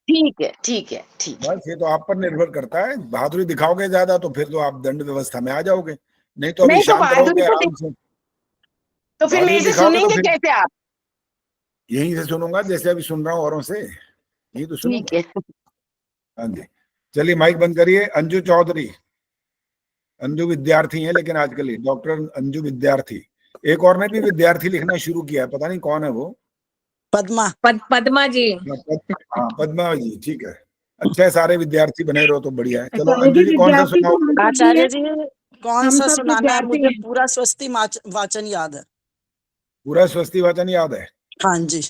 ठीक है, ठीक है, ठीक है। बस ये तो आप पर निर्भर करता है, बहादुरी दिखाओगे ज्यादा तो फिर तो आप दंड व्यवस्था में आ जाओगे, नहीं तो अभी नहीं तो शांत बहादुरी रहोगे तो आराम से। तो फिर बहादुरी मेरे से दिखाओगे तो सुनेंगे फिर कैसे आप? यहीं से सुनूंगा, जैसे अभी सुन रहा हूँ औरों से, यही तो ठीक सुनूंगा। है। हाँ जी, चलिए माइक बंद करिए। अंजू चौधरी, अंजू विद्यार्थी हैं लेकिन आजकल ही, डॉक्टर अंजू विद्यार्थी। एक और ने भी विद्यार्थी लिखना शुरू किया है, पता नहीं कौन है वो। पद्मा पद्मा जी। हाँ पद्मा जी, ठीक है, अच्छा है, सारे विद्यार्थी बने रहो तो बढ़िया है। चलो आचार्य अंजू जी कौन सा विद्यार्थी तो हम सुनाओ? सब भी आचार्य हैं, जी, कौन हम सा सब सुनाना है? विद्यार्थी मुझे हैं। पूरा स्वस्ति वाचन याद है। पूरा स्वस्ति वाचन याद है? हाँ जी।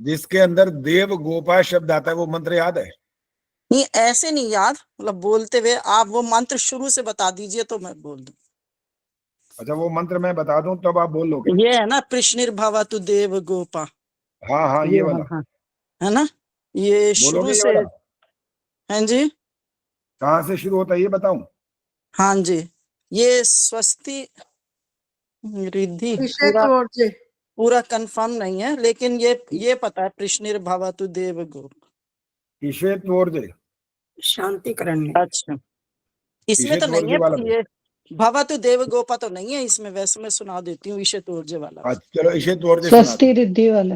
जिसके अंदर देव गोपा शब्द आता है, वो मंत्र याद है? नहीं, ऐसे नहीं याद, मतलब बोलते हुए आप वो मंत्र शुरू से बता दीजिए तो मैं बोल दूं। अच्छा, वो मंत्र मैं बता दूं तब आप बोल लोगे? ये है ना, कृष्णिर्भवतु देव गोपा। हाँ हाँ, ये वाला हाँ, है ना, ये शुरू बोलोगे ये से। वाला? हाँ जी, कहाँ से शुरू होता है ये बताऊं? हाँ जी, ये स्वस्ति रिद्धि पूरा कंफर्म नहीं है, लेकिन ये पता है, कृष्णिर्भवतु देव गोपा। ईशेत वोर्जे, शांतिकरण में। अच्छा, इसमें तो नहीं है, ये भवतु देव गोपा तो नहीं है इसमें, वैसे मैं सुना देती हूँ ईशे तोर्जे वाला। चलो ईशे तोर्जे सुना दो। रिद्धि वाला।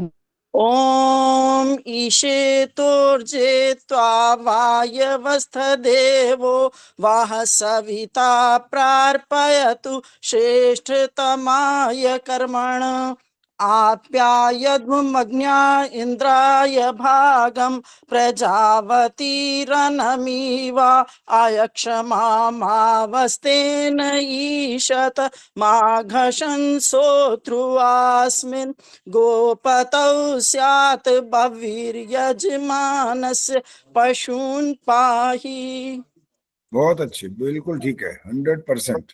ओम ईशे तोर्जे त्वावायवस्थ देवो वाह सविता प्रार्पयतु श्रेष्ठतमाय कर्मण आप्यायध्वमग्न्या इन्द्राय भागं प्रजावतीरनमीवा आयक्षमावस्तेन ईशत माघशंसोऽध्रुवास्मिन् गोपतौ स्यात् भविर्यजमानस्य पशून् पाहि। बहुत अच्छे, बिल्कुल ठीक है, 100%।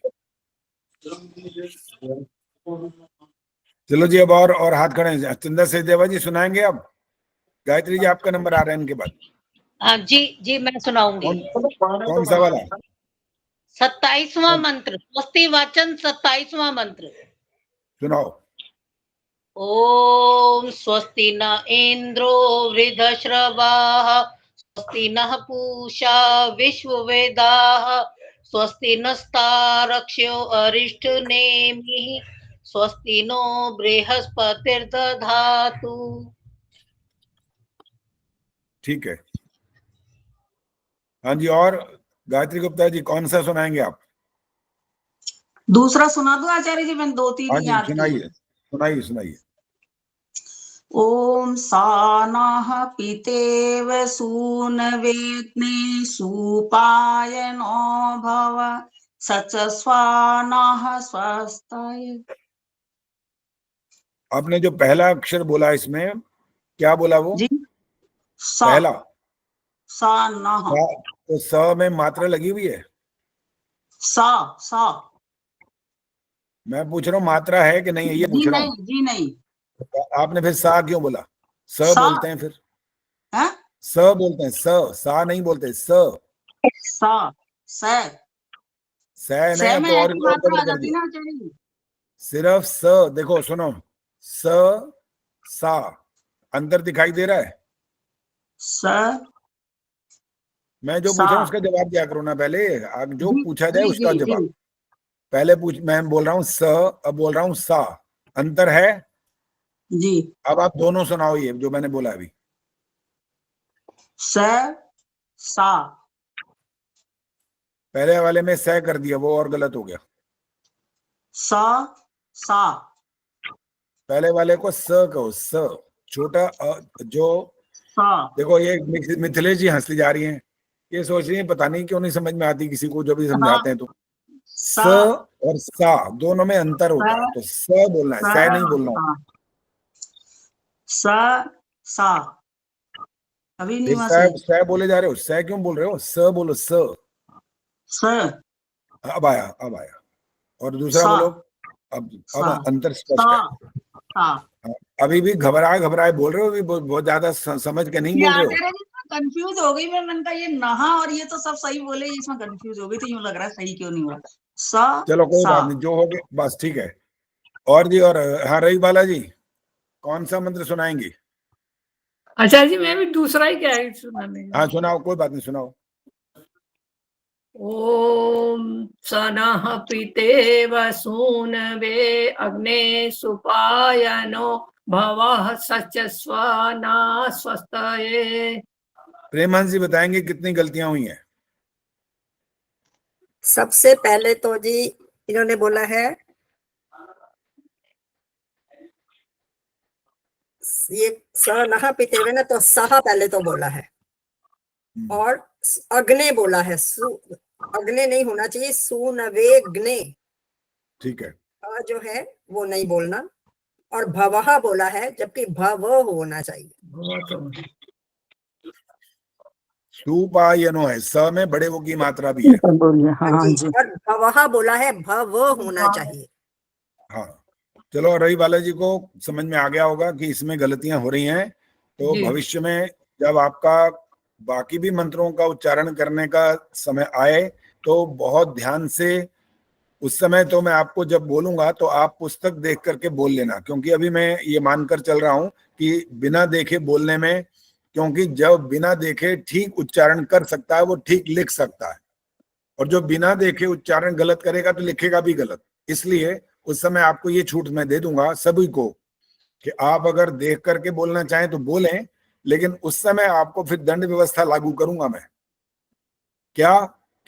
चलो जी, अब और हाथ खड़े हैं। चंदा से देवा जी सुनाएंगे अब? गायत्री जी आपका नंबर आ रहा है इनके बाद। जी मैं सुनाऊंगी। कौन सा वाला? 27वां मंत्र, स्वस्ति वाचन 27वां मंत्र। सुनाओ। ओम स्वस्ति न इंद्रो वृद्धश्रवाः स्वस्ति नः पूषा विश्ववेदाः स्वस्ति नस्तारक्ष्यो अरिष्टनेमिः स्वस्ति नो बृहस्पतिर्दधातु। ठीक है। हाँ जी, और गायत्री गुप्ता जी कौन सा सुनाएंगे आप? दूसरा सुना दो आचार्य जी, मैंने 2-3 हाँ ही जी, याद सुनाइए किए। सुनाइए सुनाइए। ओम सानः पितेव सूनवेग्ने सुपायनो भव सच स्वानः स्वस्ताय। आपने जो पहला अक्षर बोला इसमें क्या बोला वो? जी, सा। पहला सानः। तो स में मात्रा लगी हुई है? सा। मैं पूछ रहा हूँ मात्रा है कि नहीं है, ये पूछ जी रहा नहीं, हूँ। जी नहीं। आपने फिर सा क्यों बोला? स सा। बोलते हैं फिर, है? स बोलते हैं, सा नहीं बोलते, स सा। स नहीं, अब में तो और ऐसी और मात्रा गड़बड़ आ कर जाती दिया। ना आचार्य जी। सिर्फ स, देखो सुनो, स सा अंतर दिखाई दे रहा है? स मैं जो पूछ रहा हूँ उसका जवाब दिया करो ना पहले, जो जी, पूछा जाए जी, उसका जी, जवाब। जी। पहले मैं बोल रहा हूँ स, अब बोल रहा हूँ सा, अंतर है? जी। अब आप दोनों सुनाओ ये जो मैंने बोला अभी। स सा। पहले वाले में स कर दिया, वो और गलत हो गया। सा। पहले वाले को स कहो, स छोटा जो सा। देखो ये मिथिलेश जी हंसती जा रही हैं, ये सोच रही है पता नहीं क्यों नहीं समझ में आती किसी को, जो भी समझाते हैं तो। स और सा दोनों में अंतर होता है, तो स बोलना है, स नहीं बोलना है। सा। अभी नहीं स बोले जा रहे हो, स क्यों बोल रहे हो? स बोलो, स। अब आया। और दूसरा बोलो। अब अंतर स्पष्ट है। अभी भी घबराए बोल रहे हो, अभी बहुत ज्यादा समझ के नहीं बोल रहे हो। कंफ्यूज हो गई मैंने कहा ये नहा और ये तो सब सही बोले, इसमें कंफ्यूज हो गई, तो यूं लग रहा है सही क्यों नहीं हुआ। सा। चलो कोई बात नहीं, जो हो गया बस ठीक है। और जी, और हाँ रही बाला जी, कौन सा मंत्र सुनाएंगी? आचार्य जी मैं भी दूसरा ही क्या है सुनाने। हाँ सुनाओ, कोई बात नहीं, सुनाओ। ओम सनः पितेव सूनवे अग्ने सुपायनो भवः सचस्वाना स्वस्तये। प्रेमांश जी बताएंगे कितनी गलतियां हुई हैं? सबसे पहले तो जी इन्होंने बोला है ये स नहा पितेवे ना, तो सहा पहले तो बोला है, और अग्ने बोला है, अग्ने नहीं होना चाहिए, सुनवेग्ने। ठीक है। जो है वो नहीं बोलना, और भवहा बोला है जबकि भव होना चाहिए। सुपायनो है, स में बड़े वो की मात्रा भी है। हाँ जी, और भवहा बोला है, भव होना चाहिए। हाँ चलो, रही बाला जी को समझ में आ गया होगा कि इसमें गलतियां हो रही हैं, तो भविष्य में जब आपका बाकी भी मंत्रों का उच्चारण करने का समय आए तो बहुत ध्यान से, उस समय तो मैं आपको जब बोलूंगा तो आप पुस्तक देख करके बोल लेना, क्योंकि अभी मैं ये मानकर चल रहा हूं कि बिना देखे बोलने में, क्योंकि जब बिना देखे ठीक उच्चारण कर सकता है वो ठीक लिख सकता है, और जो बिना देखे उच्चारण गलत करेगा तो लिखेगा भी गलत। इसलिए उस समय आपको ये छूट मैं दे दूंगा सभी को कि आप अगर देख करके बोलना चाहें तो बोलें, लेकिन उस समय आपको फिर दंड व्यवस्था लागू करूंगा मैं। क्या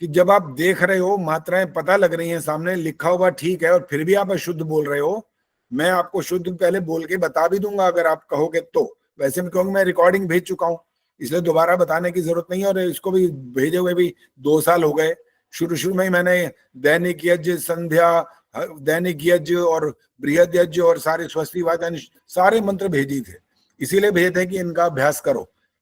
कि जब आप देख रहे हो, मात्राएं पता लग रही हैं, सामने लिखा हुआ ठीक है, और फिर भी आप अशुद्ध बोल रहे हो, मैं आपको शुद्ध पहले बोल के बता भी दूंगा अगर आप कहोगे तो। वैसे मैं कहूँगा, मैं रिकॉर्डिंग भेज चुका हूँ, इसलिए दोबारा बताने की जरूरत नहीं है, और इसको भी भेजे हुए भी 2 साल हो गए। शुरू में ही मैंने दैनिक यज्ञ, संध्या, दैनिक यज्ञ और बृहद यज्ञ और सारे स्वस्ति वाचन सारे मंत्र भेजी थे, इसीलिए भेजे थे कि इनका अभ्यास करो।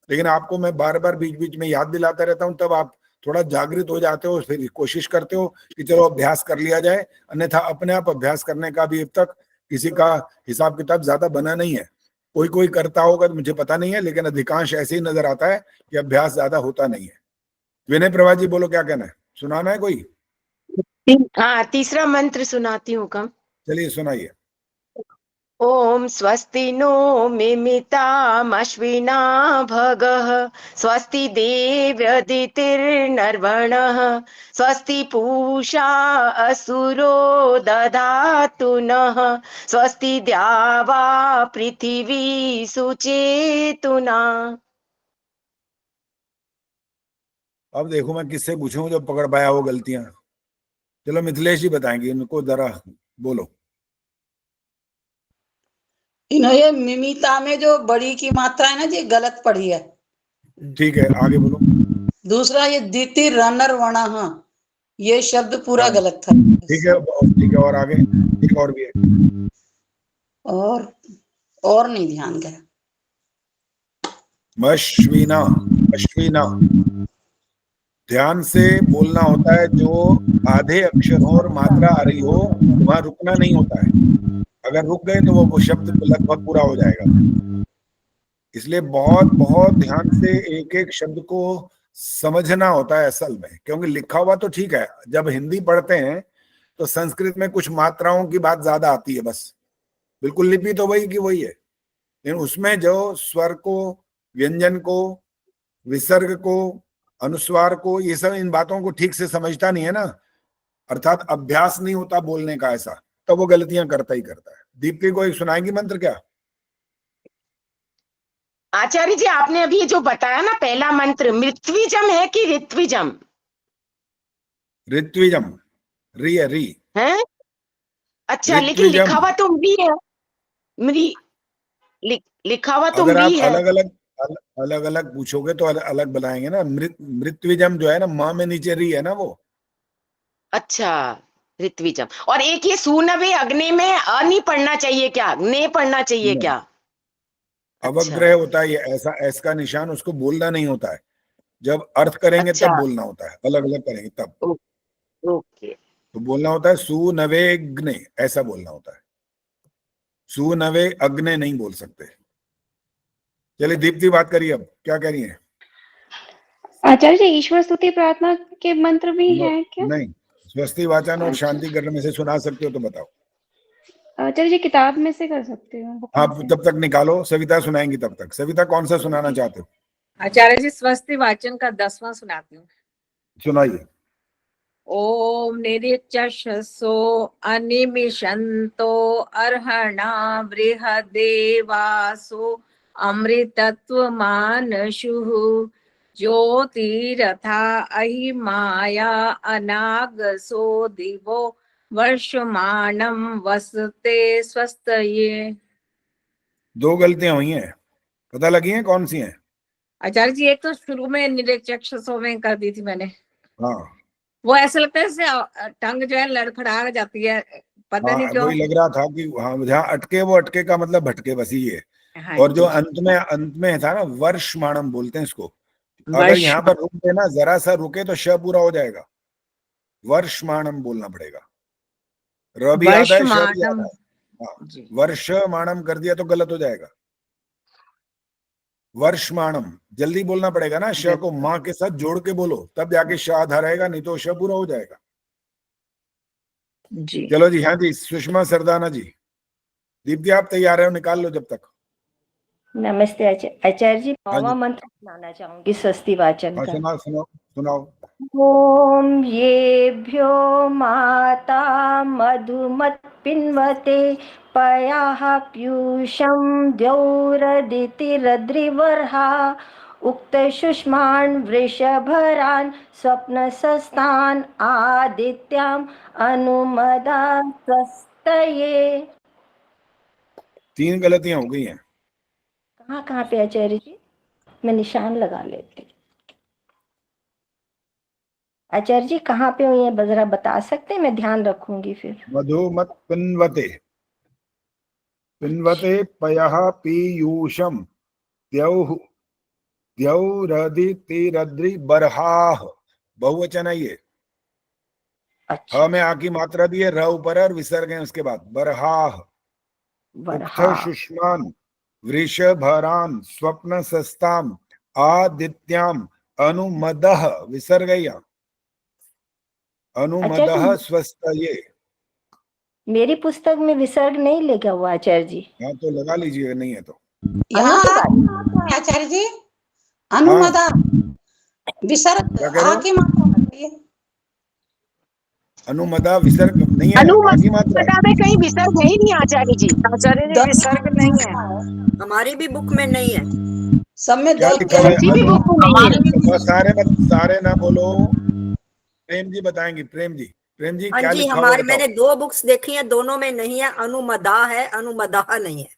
लेकिन आपको मैं बार बार बीच बीच में याद दिलाता रहता हूं, तब आप थोड़ा जागृत हो जाते हो, फिर कोशिश करते हो कि चलो अभ्यास कर लिया जाए, अन्यथा अपने आप अभ्यास करने का भी अब तक किसी का हिसाब किताब ज्यादा बना नहीं है। कोई करता होगा तो मुझे पता नहीं है, लेकिन अधिकांश ऐसे ही नजर आता है कि अभ्यास ज्यादा होता नहीं है। विनय प्रभा जी बोलो, क्या कहना है? सुनाना है कोई? हाँ, तीसरा मंत्र सुनाती हूँ कम। चलिए सुनाइए। ओम स्वस्ति नो मिमितामश्विना भगः स्वस्ति देव्यदितिर्नर्वणः स्वस्ति पूषा असुरो दधातु नः स्वस्ति द्यावा पृथिवी सुचेतुना। अब देखो मैं किससे पूछूं जो पकड़ पाया वो गलतियां। चलो मिथिलेश जी बताएंगे, इनको जरा बोलो। इन्होंने मिमिता में जो बड़ी की मात्रा है ना जी गलत पढ़ी है। ठीक है आगे बोलो। दूसरा ये दिति रनर वणा, ये शब्द पूरा गलत था। ठीक है और आगे एक और भी है। और नहीं ध्यान गया। अश्विना, अश्विना ध्यान से बोलना होता है। जो आधे अक्षर हो और मात्रा आ रही हो वहां रुकना नहीं होता है। अगर रुक गए तो वो शब्द लगभग पूरा हो जाएगा। इसलिए बहुत बहुत ध्यान से एक एक शब्द को समझना होता है असल में, क्योंकि लिखा हुआ तो ठीक है, जब हिंदी पढ़ते हैं तो संस्कृत में कुछ मात्राओं की बात ज्यादा आती है, बस बिल्कुल लिपि तो वही की वही है, लेकिन उसमें जो स्वर को, व्यंजन को, विसर्ग को, अनुस्वार को, ये सब इन बातों को ठीक से समझता नहीं है ना, अर्थात अभ्यास नहीं होता बोलने का ऐसा, तो वो गलतियां करता ही करता है। दीप्ति को एक सुनाएंगी मंत्र क्या? आचार्य जी आपने अभी जो बताया ना पहला मंत्र, मृत्विजम है कि ऋत्विजम? ऋत्विजम, री है, री है। अच्छा लेकिन लिखा हुआ तो मृ है, लिखा हुआ तो अगर आप मृ है। अलग अलग पूछोगे तो अलग बनाएंगे ना। मृत्विजम जो है ना, माँ में नीचे री है ना वो। अच्छा ऋत्विजम। और एक ये सूनवे अग्नि में अ नहीं पढ़ना चाहिए क्या, ने पढ़ना चाहिए क्या? अवग्रह होता है ये, ऐसा एस का निशान, उसको बोलना नहीं होता है। जब अर्थ करेंगे अच्छा। तब बोलना होता है, अलग अलग करेंगे तब। ओके। तो बोलना होता है सुनवेग्ने, ऐसा बोलना होता है, सुनवे अग्ने नहीं बोल सकते। चलिए दीप्ति बात करिए, अब क्या कह रही है? आचार्य जी ईश्वर स्तुति प्रार्थना के मंत्र भी हैं क्या? नहीं, स्वस्ति वाचन और शांति करने में से सुना सकते हो तो बताओ। आचार्य जी किताब में से कर सकते हो? हाँ तब तक निकालो, सविता सुनाएंगी तब तक। सविता कौन सा सुनाना चाहते हो? आचार्य जी स्वस्ति वाचन का 10वां सुनाती हूँ। सुनाइए। ओम निरिचषसो अनिमिषन्तो अर्हणा बृहदेवासो अमृतत्वमानशुः ज्योतिरथा अहिमाया अनागसो दिवो वर्षमाणं वसते स्वस्तये। 2 गलतियां हुई हैं, पता लगी हैं कौन सी हैं? आचार्य जी एक तो शुरू में निरिचक्षसो में कर दी थी मैंने। हाँ वो ऐसा लगता है जैसे टंग जो है लड़खड़ा जाती है, पता नहीं क्यों। वही लग रहा था कि हाँ, जहाँ अटके वो अटके का मतलब भटके, बस ये। हाँ और जो अंत में था ना, वर्षमाणम बोलते हैं इसको। अगर यहाँ पर रुक देना, जरा सा रुके तो श पूरा हो जाएगा। वर्षमाणम बोलना पड़ेगा। र भी आता है, श भी आता है। हाँ, वर्षमाणम कर दिया तो गलत हो जाएगा। वर्षमाणम जल्दी बोलना पड़ेगा ना, श को माँ के साथ जोड़ के बोलो, तब जाके श आधा रहेगा, नहीं तो श पूरा हो जाएगा जी। चलो जी, हाँ जी, सुषमा सरदाना जी। दीप्ति आप तैयार हो, निकाल लो जब तक। नमस्ते आचार्य जी, 9वां मंत्र सुनाना चाहूंगी स्वस्ति वाचन का। सुनाओ। ओम येभ्यो माता मधुमत पिन्वते पयाः पीयूषं द्यौरदितिरद्रिवर्हा उक्त शुष्मान् वृषभरान् स्वप्नसस्तान् आदित्याम् अनुमदा स्वस्तये। 3 गलतियां हो गई हैं। कहाँ पे आचार्य जी? मैं निशान लगा लेती। आचार्य जी कहाँ पे हुई है, जरा बता सकते हैं? मैं ध्यान रखूंगी फिर। मधुमत पिन्वते, पिन्वते पयः पीयूषम द्यौरदितिरद्रि बर्हाः, बहुवचन है ये। ह में आ की मात्रा दी है, र ऊपर और विसर्ग है उसके बाद। बर्हाः उक्त शुष्मान् वृषभरान् स्वप्नसस्ताम् आदित्याम् अनुमदः, विसर्ग अनुमदः स्वस्तये। मेरी पुस्तक में विसर्ग नहीं लिखा हुआ आचार्य जी। हाँ तो लगा लीजिए, नहीं है तो। यहाँ आचार्य जी अनुमदा विसर्ग आ की मात्रा बताइए। अनुमदा विसर्ग नहीं है, आ की मात्रा है। अनुमदा में कहीं विसर्ग है ही नहीं आचार्य जी। आचार्य जी विसर्ग नहीं है, हमारी भी बुक में नहीं है। सब में क्या लिखा है? सारे ना बोलो, प्रेम जी बताएंगे। प्रेम जी हाँ क्या जी, लिखा हुआ हमारे बताओ। मैंने 2 बुक्स देखी हैं, दोनों में नहीं है, अनुमदा है, अनुमदा नहीं है।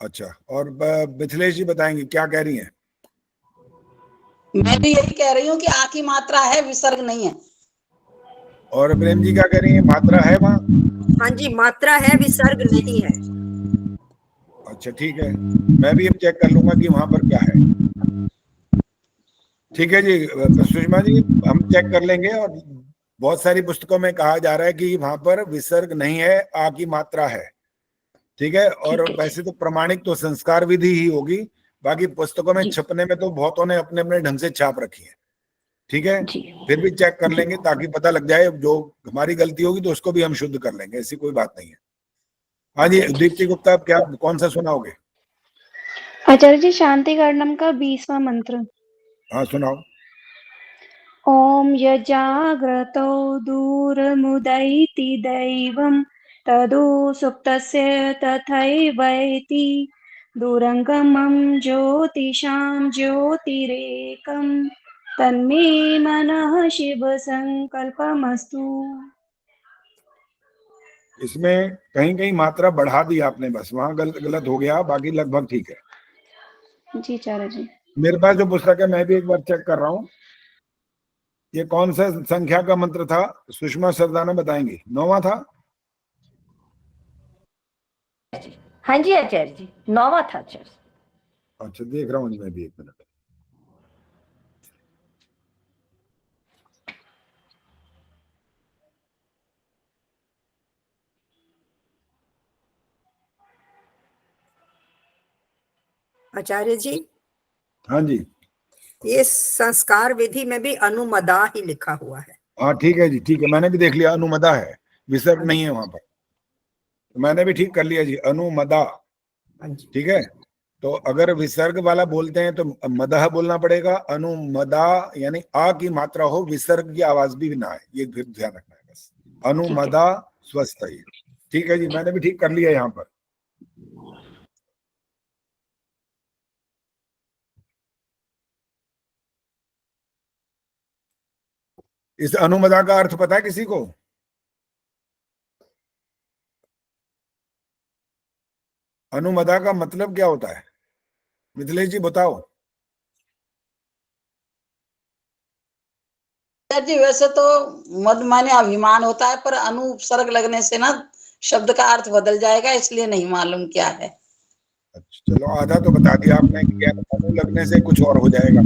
अच्छा, और मिथिलेश जी बताएंगे क्या कह रही हैं। मैं भी यही कह रही हूँ कि आ की मात्रा है, विसर्ग नहीं है। और प्रेम जी क्या कह रही हैं, मात्रा है वहाँ? हाँ जी, मात्रा है, विसर्ग नहीं है। अच्छा ठीक है, मैं भी अब चेक कर लूंगा कि वहां पर क्या है। ठीक है जी सुषमा जी, हम चेक कर लेंगे। और बहुत सारी पुस्तकों में कहा जा रहा है कि वहां पर विसर्ग नहीं है, आ की मात्रा है। ठीक है, और वैसे तो प्रमाणिक तो संस्कार विधि ही होगी, बाकी पुस्तकों में छपने में तो बहुतों ने अपने अपने ढंग से छाप रखी है। ठीक है, फिर भी चेक कर लेंगे ताकि पता लग जाए, जो हमारी गलती होगी तो उसको भी हम शुद्ध कर लेंगे, ऐसी कोई बात नहीं है। हाँ जी दीप्ति गुप्ता, आप क्या कौन सा सुनाओगे? आचार्य जी शांति कर्णम का 20वां मंत्र। हाँ सुनाओ। ओम यजाग्रतो दूरमुदैति दैवं तदु सुप्तस्य तथैवैति दूरंगमं ज्योतिषां ज्योतिरेकं तन्मे मनः शिव संकल्पमस्तु। इसमें कहीं कहीं मात्रा बढ़ा दी आपने, बस वहां गलत हो गया, बाकी लगभग ठीक है। जी आचार्य जी। मेरे पास जो पुस्तक है मैं भी एक बार चेक कर रहा हूँ। ये कौन सा संख्या का मंत्र था? सुषमा सरदाना बताएंगी। 9वां था? हाँ जी आचार्य जी, 9वां था आचार्य। अच्छा देख रहा हूँ मैं भी, 1 मिनट। आचार्य जी हाँ जी, ये संस्कार विधि में भी अनुमदा ही लिखा हुआ है। हाँ ठीक है जी, ठीक है, मैंने भी देख लिया, अनुमदा है, विसर्ग नहीं है वहां पर, तो मैंने भी ठीक कर लिया जी, अनुमदा। ठीक है, तो अगर विसर्ग वाला बोलते हैं तो मदह बोलना पड़ेगा, अनुमदा यानी आ की मात्रा हो, विसर्ग की आवाज भी ना आए, ये फिर ध्यान रखना है बस। अनुमदा स्वस्थ है। ठीक है जी, मैंने भी ठीक कर लिया यहाँ पर। इस अनुमदा का अर्थ पता है किसी को? अनुमदा का मतलब क्या होता है? मिथिलेश जी बताओ। जी वैसे तो मद माने अभिमान होता है, पर अनुपसर्ग लगने से ना शब्द का अर्थ बदल जाएगा, इसलिए नहीं मालूम क्या है। अच्छा चलो, आधा तो बता दिया आपने कि अनु लगने से कुछ और हो जाएगा।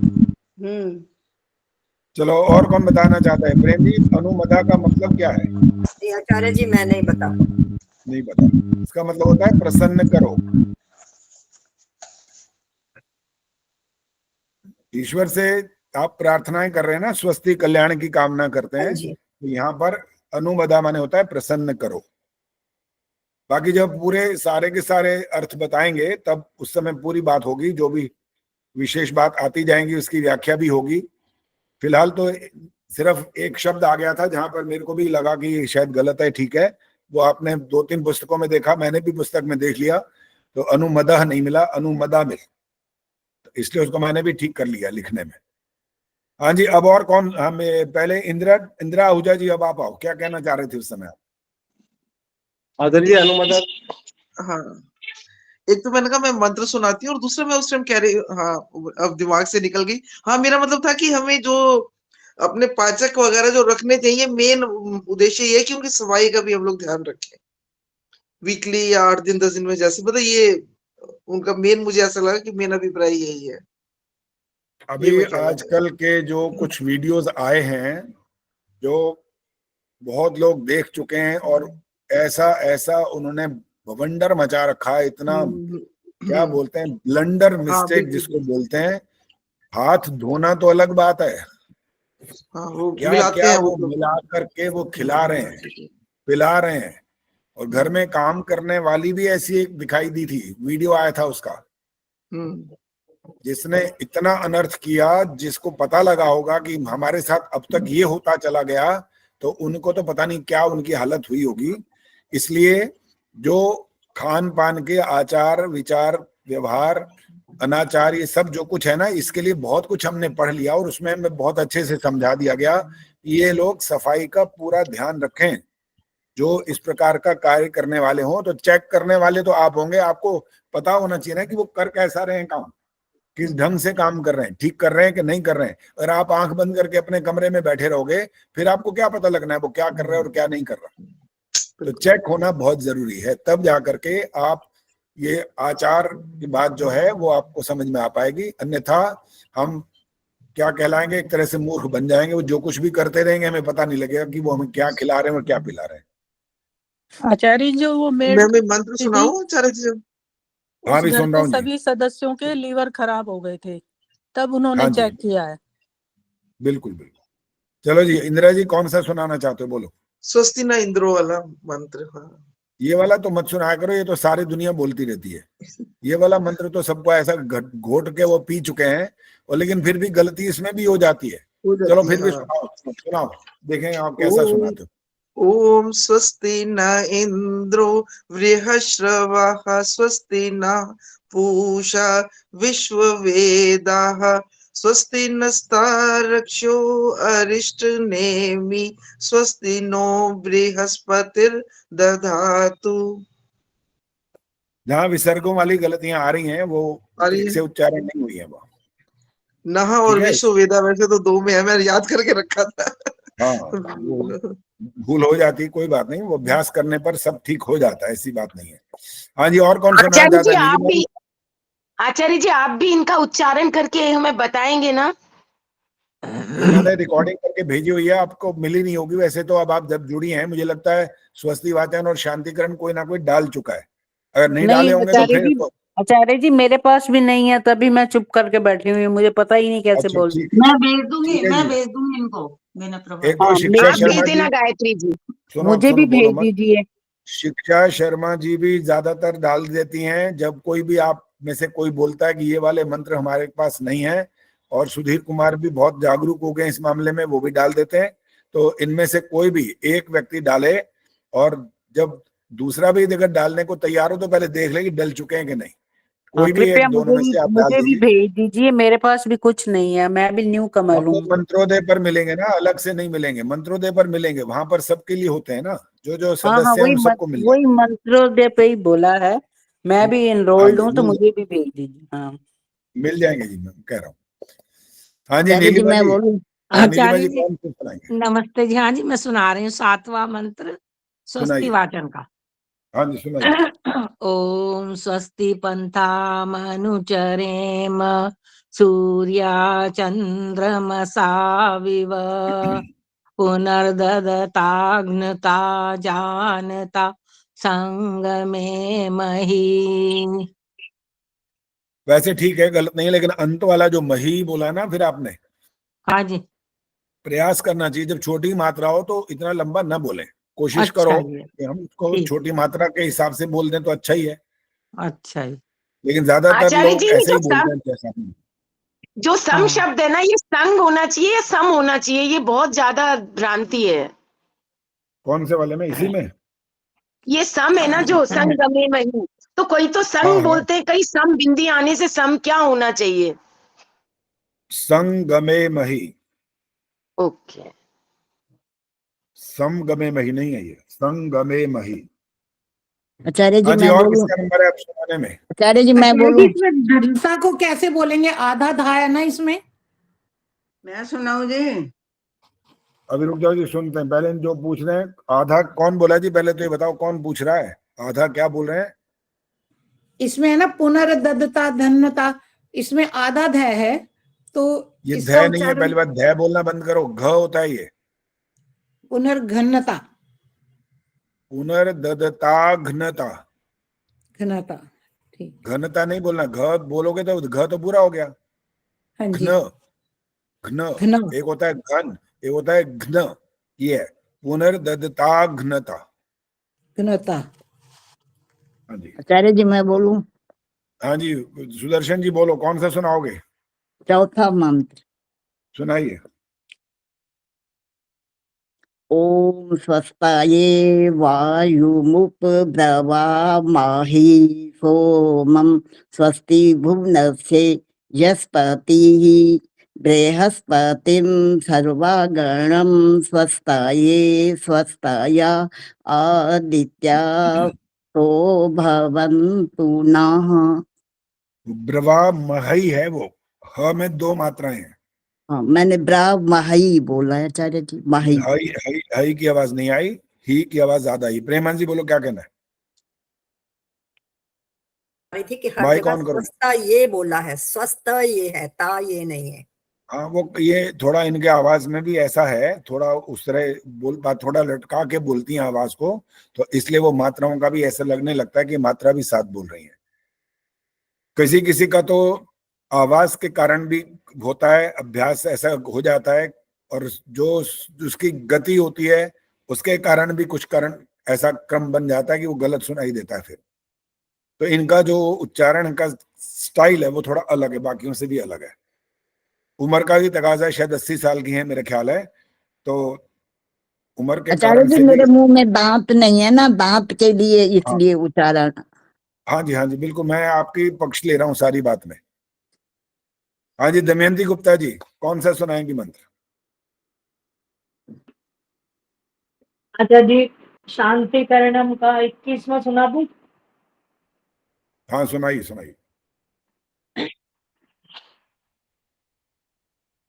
चलो, और कौन बताना चाहता है? प्रेम जी, अनुमदा का मतलब क्या है? आचार्य जी मैं नहीं बता। नहीं बता। इसका मतलब होता है प्रसन्न करो। ईश्वर से आप प्रार्थनाएं कर रहे हैं ना, स्वस्ति कल्याण की कामना करते हैं, तो यहाँ पर अनुमदा माने होता है प्रसन्न करो। बाकी जब पूरे सारे के सारे अर्थ बताएंगे तब उस समय पूरी बात होगी, जो भी विशेष बात आती जाएंगी उसकी व्याख्या भी होगी। फिलहाल तो सिर्फ एक शब्द आ गया था जहां पर मेरे को भी लगा कि शायद गलत है। ठीक है, वो आपने 2-3 पुस्तकों में देखा, मैंने भी पुस्तक में देख लिया, तो अनुमदा नहीं मिला, अनुमदा मिल, तो इसलिए उसको मैंने भी ठीक कर लिया लिखने में। हाँ जी, अब और कौन? हमें पहले इंदिरा आहूजा जी, अब आप आओ, क्या कहना चाह रहे थे उस समय आप? जी अनुमदा। हाँ, एक तो मैंने कहा मैं मंत्र सुनाती हूँ, और दूसरा मैं उस टाइम कह रही, हाँ अब दिमाग से निकल गई। हाँ, मेरा मतलब था कि हमें जो अपने पाचक वगैरह जो रखने चाहिए, मेन उद्देश्य ये है कि उनकी सफाई का भी हम लोग ध्यान रखें, वीकली या 8 दिन 10 दिन में, जैसे मतलब ये उनका मेन, मुझे ऐसा लगा कि मेन अभिप्राय यही है। अभी आजकल के जो कुछ वीडियोस आए हैं जो बहुत लोग देख चुके हैं, और ऐसा उन्होंने बवंडर मचा रखा है, इतना क्या बोलते हैं, ब्लंडर मिस्टेक जिसको बोलते हैं। हाथ धोना तो अलग बात है, हाँ, वो क्या क्या वो मिला करके वो खिला रहे हैं, पिला रहे हैं। और घर में काम करने वाली भी ऐसी एक दिखाई दी थी, वीडियो आया था उसका, जिसने इतना अनर्थ किया, जिसको पता लगा होगा कि हमारे साथ अब तक ये होता चला गया, तो उनको तो पता नहीं क्या उनकी हालत हुई होगी। इसलिए जो खान पान के आचार विचार व्यवहार अनाचार ये सब जो कुछ है ना, इसके लिए बहुत कुछ हमने पढ़ लिया और उसमें हमें बहुत अच्छे से समझा दिया गया। ये लोग सफाई का पूरा ध्यान रखें, जो इस प्रकार का कार्य करने वाले हों। तो चेक करने वाले तो आप होंगे, आपको पता होना चाहिए ना कि वो कर कैसा रहे हैं काम, किस ढंग से काम कर रहे हैं, ठीक कर रहे हैं कि नहीं कर रहे हैं। अगर आप आंख बंद करके अपने कमरे में बैठे रहोगे, फिर आपको क्या पता लगना है वो क्या कर रहा है और क्या नहीं कर रहा। तो चेक होना बहुत जरूरी है, तब जाकर के आप ये आचार की बात जो है वो आपको समझ में आ पाएगी। अन्यथा हम क्या कहलाएंगे, एक तरह से मूर्ख बन जाएंगे। वो जो कुछ भी करते रहेंगे, हमें पता नहीं लगेगा कि वो हमें क्या खिला रहे हैं और क्या पिला रहे हैं। आचार्य जो वो मैं मंत्र सुनाऊं आचार्य जी? हाँ भी सुन रहा हूँ। सभी सदस्यों के लीवर खराब हो गए थे, तब उन्होंने हाँ चेक किया है। बिल्कुल बिल्कुल। चलो जी, इंदिरा जी कौन सा सुनाना चाहते हो, बोलो। स्वस्ति न इंद्रो वाला मंत्र। हाँ, ये वाला तो मत सुनाया करो, ये तो सारी दुनिया बोलती रहती है। ये वाला मंत्र तो सबको ऐसा घोट के वो पी चुके हैं, और लेकिन फिर भी गलती इसमें भी हो जाती है। चलो फिर भी सुनाओ, देखें आप कैसा सुनाते हो। ओम स्वस्ति न इंद्रो वृहश्रवः स्वस्ति न पूषा विश्ववेदाः स्वस्ति नस्तारक्षो अरिष्टनेमि स्वस्ति नो बृहस्पतिर्दधातु। जहाँ विसर्गों वाली गलतियां आ रही हैं वो ठीक से उच्चारण नहीं हुई है वो। नहा और विश्ववेदा वैसे तो दो में है, मैं याद करके रखा था। हाँ, भूल हो जाती, कोई बात नहीं, वो अभ्यास करने पर सब ठीक हो जाता है, ऐसी बात नहीं है। हाँ जी, और कौन सुना चाहता है? आचार्य जी आप भी इनका उच्चारण करके हमें बताएंगे ना? मैंने रिकॉर्डिंग करके भेजी हुई है, आपको मिली नहीं होगी वैसे तो। अब आप जब जुड़ी हैं, मुझे लगता है स्वस्ति वाचन और शांतिकरण कोई ना कोई डाल चुका है। अगर नहीं डाले होंगे तो फिर आचार्य जी मेरे पास भी नहीं है, तभी मैं चुप करके बैठी हुई हूँ, मुझे पता ही नहीं कैसे बोल। मैं भेज दूंगी इनको। एक तो शिक्षा शर्मा जी, गायत्री जी मुझे भी भेज दीजिए। शिक्षा शर्मा जी भी ज्यादातर डाल देती हैं जब कोई भी आप में से कोई बोलता है कि ये वाले मंत्र हमारे पास नहीं है। और सुधीर कुमार भी बहुत जागरूक हो गए इस मामले में, वो भी डाल देते हैं। तो इनमें से कोई भी एक व्यक्ति डाले, और जब दूसरा भी अगर डालने को तैयार हो तो पहले देख ले कि डल चुके हैं कि नहीं। कोई भी एक दोनों में से आप डाल मुझे भी भेज दीजिए, मेरे पास भी कुछ नहीं है, मैं भी न्यू कमर हूँ। मंत्रोदय पर मिलेंगे ना, अलग से नहीं मिलेंगे, मंत्रोदय पर मिलेंगे, वहां पर सबके लिए होते हैं ना, जो सदस्य हैं सबको मिल वही मंत्रोदय पे ही बोला है। मैं भी इनरोल्ड हूँ, तो मुझे भी भेज दीजिए। हाँ मिल जाएंगे जी, मैं कह रहा हूँ। हाँ जी, जी मैं बोलूँ? आचार्य जी नमस्ते जी। हाँ जी, मैं सुना रही हूँ 7वां मंत्र स्वस्ति वाचन का। हाँ जी सुनाइए। ओम स्वस्ति पंथामनुचरेम सूर्या चंद्रमसाविव पुनर्ददताग्नता जानता संगमे मही। वैसे ठीक है, गलत नहीं है, लेकिन अंत वाला जो मही बोला ना फिर आपने, हाँ जी, प्रयास करना चाहिए। जब छोटी मात्रा हो तो इतना लंबा न बोले, कोशिश करो कि हम उसको छोटी मात्रा के हिसाब से बोल दें तो अच्छा ही है। अच्छा ही, लेकिन ज्यादातर लोग ऐसे ही बोलते हैं जैसा। जो सम शब्द है ना, ये संग होना चाहिए या सम होना चाहिए, ये बहुत ज्यादा भ्रांति है। कौन से वाले में? इसी में ये सम है ना, जो संगमे मही, तो कोई तो संग बोलते हैं, कई सम बिंदी आने से सम क्या होना चाहिए? संगमे मही। ओके, समगमे मही नहीं है, ये संगमे मही। आचार्य जी मैं बोलूं? नंबर है आप सुनाने में। आचार्य जी मैं बोलूं? इसमें घनता को कैसे बोलेंगे? आधा धा है ना इसमें। मैं सुनाऊं जी? अभी रुक जाओ जी, सुनते हैं पहले जो पूछ रहे हैं। आधा कौन बोला जी? पहले तो ये बताओ कौन पूछ रहा है, आधा क्या बोल रहे हैं? इसमें है ना पुनर्ददता धन्यता, इसमें आधा ध है, तो ये ध नहीं है। पहली बात ध बोलना बंद करो, घ होता है ये। पुनर्घनता, पुनर्ददता घनता, घनता, ठीक। घनता नहीं बोलना, घ बोलोगे तो घ तो पूरा हो गया। घन, घन एक होता है घन, एक होता है घन। ये है पुनर्ददता घनता। गुणवत्ता। हाँ जी, आचार्य जी मैं बोलूं? हाँ जी, सुदर्शन जी बोलो, कौन सा सुनाओगे? चौथा मंत्र। सुनाइए। ओम स्वस्ताये वायुमुपब्रवामहि सोमं स्वस्ति भुवनस्य यस्पतिः बृहस्पतिं सर्वागणं स्वस्ताये स्वस्ताया आदित्या तो भवन्तु नः। ब्रवा महई है वो, ह में 2 मात्राएं हैं। हाँ मैंने ब्राह्मही बोला है आचार्य जी, माही। हई हई हई की आवाज नहीं आई, ही की आवाज ज्यादा आई। प्रेमान जी बोलो क्या कहना है? रही थी कि हर माइक जगह ऑन करो। स्वस्थ ये बोला है, स्वस्थ ये है, ता ये नहीं है। हाँ, वो ये थोड़ा इनके आवाज में भी ऐसा है, थोड़ा उस तरह थोड़ा लटका के बोलती हैं आवाज को, तो इसलिए वो मात्राओं का भी ऐसा लगने लगता है कि मात्रा भी साथ बोल रही है। किसी किसी का तो आवाज के कारण भी होता है, अभ्यास ऐसा हो जाता है, और जो उसकी गति होती है उसके कारण भी कुछ कारण ऐसा क्रम बन जाता है कि वो गलत सुनाई देता है फिर। तो इनका जो उच्चारण का स्टाइल है वो थोड़ा अलग है, बाकियों से भी अलग है। उम्र का भी तकाजा है, शायद 80 साल की है मेरे ख्याल है, तो उम्र के आचार्य कारण जी से भी। मेरे मुंह में दांत नहीं है ना, दांत के लिए इसलिए उच्चारण। हाँ जी, हाँ जी, बिल्कुल, मैं आपकी पक्ष ले रहा हूँ सारी बात में। हाँ जी, दमयंती गुप्ता जी कौन सा सुनाएंगी मंत्र? अच्छा जी, शांतिकरणम का 21वां सुना दूं? हाँ सुनाइए सुनाइए।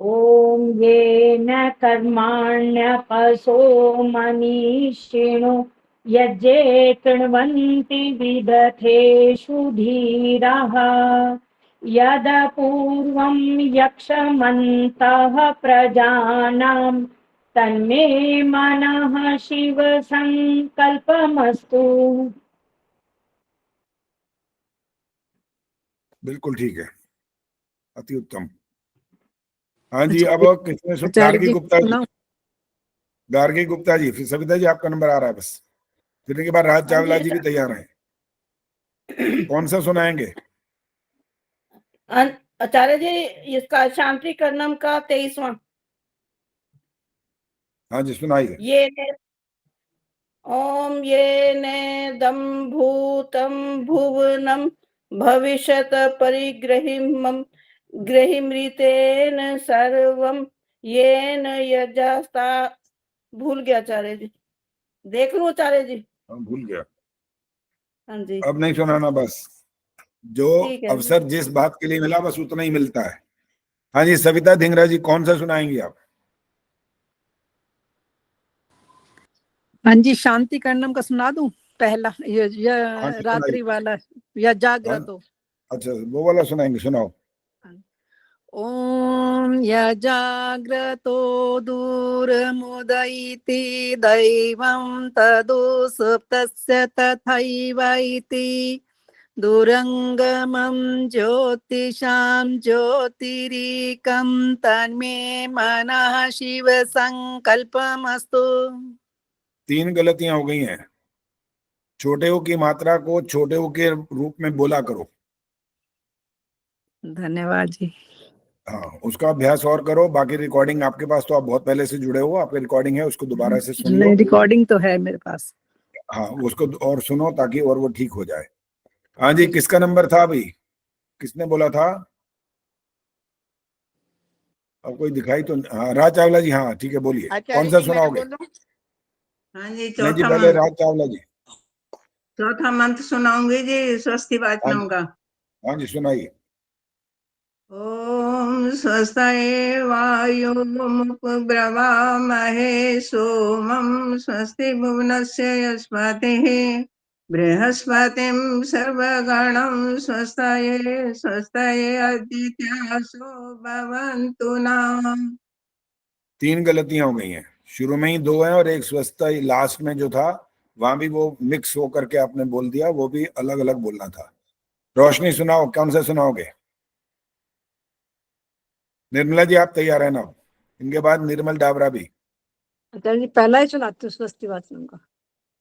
ओम ये न कर्माण्यपसो मनीषिणो यज्ञे कृण्वन्ति विदथेषु धीराः यद पूर्वं यक्षमन्तः प्रजानां तन्मे मनः शिव संकल्पमस्तु। बिल्कुल ठीक है, अति उत्तम। हाँ जी, अब किसने गार्गी गुप्ता जी, गार्गी गुप्ता जी, फिर सविता जी आपका नंबर आ रहा है बस, फिर के बाद राज चावला जी भी तैयार हैं। कौन सा सुनाएंगे? आचार्य जी इसका शांति कर्णम का 23वां। हाँ जी सुनाइए। ये ओम ये नेदम भूतम भुवनम भविष्यत परिग्रहिमं ग्रहिमृतेन सर्वम येन यजस्ता। भूल गया आचार्य जी, देख लो आचार्य जी। भूल गया, हाँ जी, अब नहीं सुनाना, बस जो ठीक है। अवसर जिस बात के लिए मिला बस उतना ही मिलता है। हाँ जी, सविता धिंगरा जी कौन सा सुनाएंगी आप? हाँ जी, शांति कर्णम का सुना दूं पहला, ये हाँ जी, रात्रि सुनाइए। वाला या जागृतो। अच्छा, वो वाला सुनाएंगे, सुनाओ। ओम यजाग्रतो दूरमुदयति दैवं तदु सुप्तस्य तथैवैति दुरंगमं ज्योतिषां ज्योतिरीकं तन्मे मनः शिव संकल्पमस्तु। 3 गलतियां हो गई हैं। छोटे ओ की मात्रा को छोटे ओ के रूप में बोला करो। धन्यवाद जी। हाँ, उसका अभ्यास और करो। बाकी रिकॉर्डिंग आपके पास तो आप बहुत पहले से जुड़े हो, आपकी रिकॉर्डिंग है, उसको दोबारा से सुन लो। रिकॉर्डिंग तो है मेरे पास। हाँ, उसको और सुनो ताकि और वो ठीक हो जाए। हाँ जी, किसका नंबर था अभी? किसने बोला था? अब कोई दिखाई तो हाँ, राज चावला जी, हाँ ठीक है, बोलिए कौन सा सुनाओगे? हाँ जी, नहीं जी, चौथा पहले मंत्र, राज चावला जी। चौथा मंत्र सुनाऊंगी जी स्वस्ति वाचनम का। हाँ जी सुनाइए। ओम स्वस्ताये वायुमुपब्रवामहे सोमं स्वस्ति भुवनस्य यस्पतिः बृहस्पतिं सर्वगणं स्वस्ताये स्वस्ताये आदित्यासो भवन्तु नः। 3 गलतियां हो गई हैं, शुरू में ही 2 हैं और एक स्वस्थ लास्ट में जो था वहां भी वो मिक्स होकर के आपने बोल दिया, वो भी अलग अलग बोलना था। रोशनी सुनाओ, कौन सा सुनाओगे? निर्मला जी आप तैयार है ना? इनके बाद निर्मल डाबरा भी। आचार्य जी पहला ही सुनाते हो स्वस्ति वाचनम का?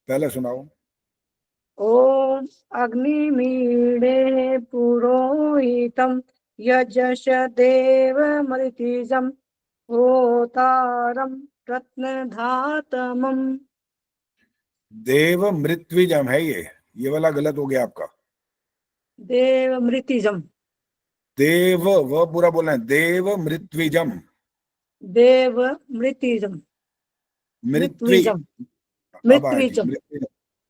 पहले सुनाओ। ओम अग्निमीडे पुरोहितं यजस देवमृतिजं होतारं रत्नधातमम्। देव मृत्विजम है ये वाला गलत हो गया आपका। देवमृतिजं, देव वो पूरा बोलना है, देव मृत्विजम। देवमृतिजं, मृत्वी मृत्विजं, अब आया जी, मृत्विजं, मृत्विजम।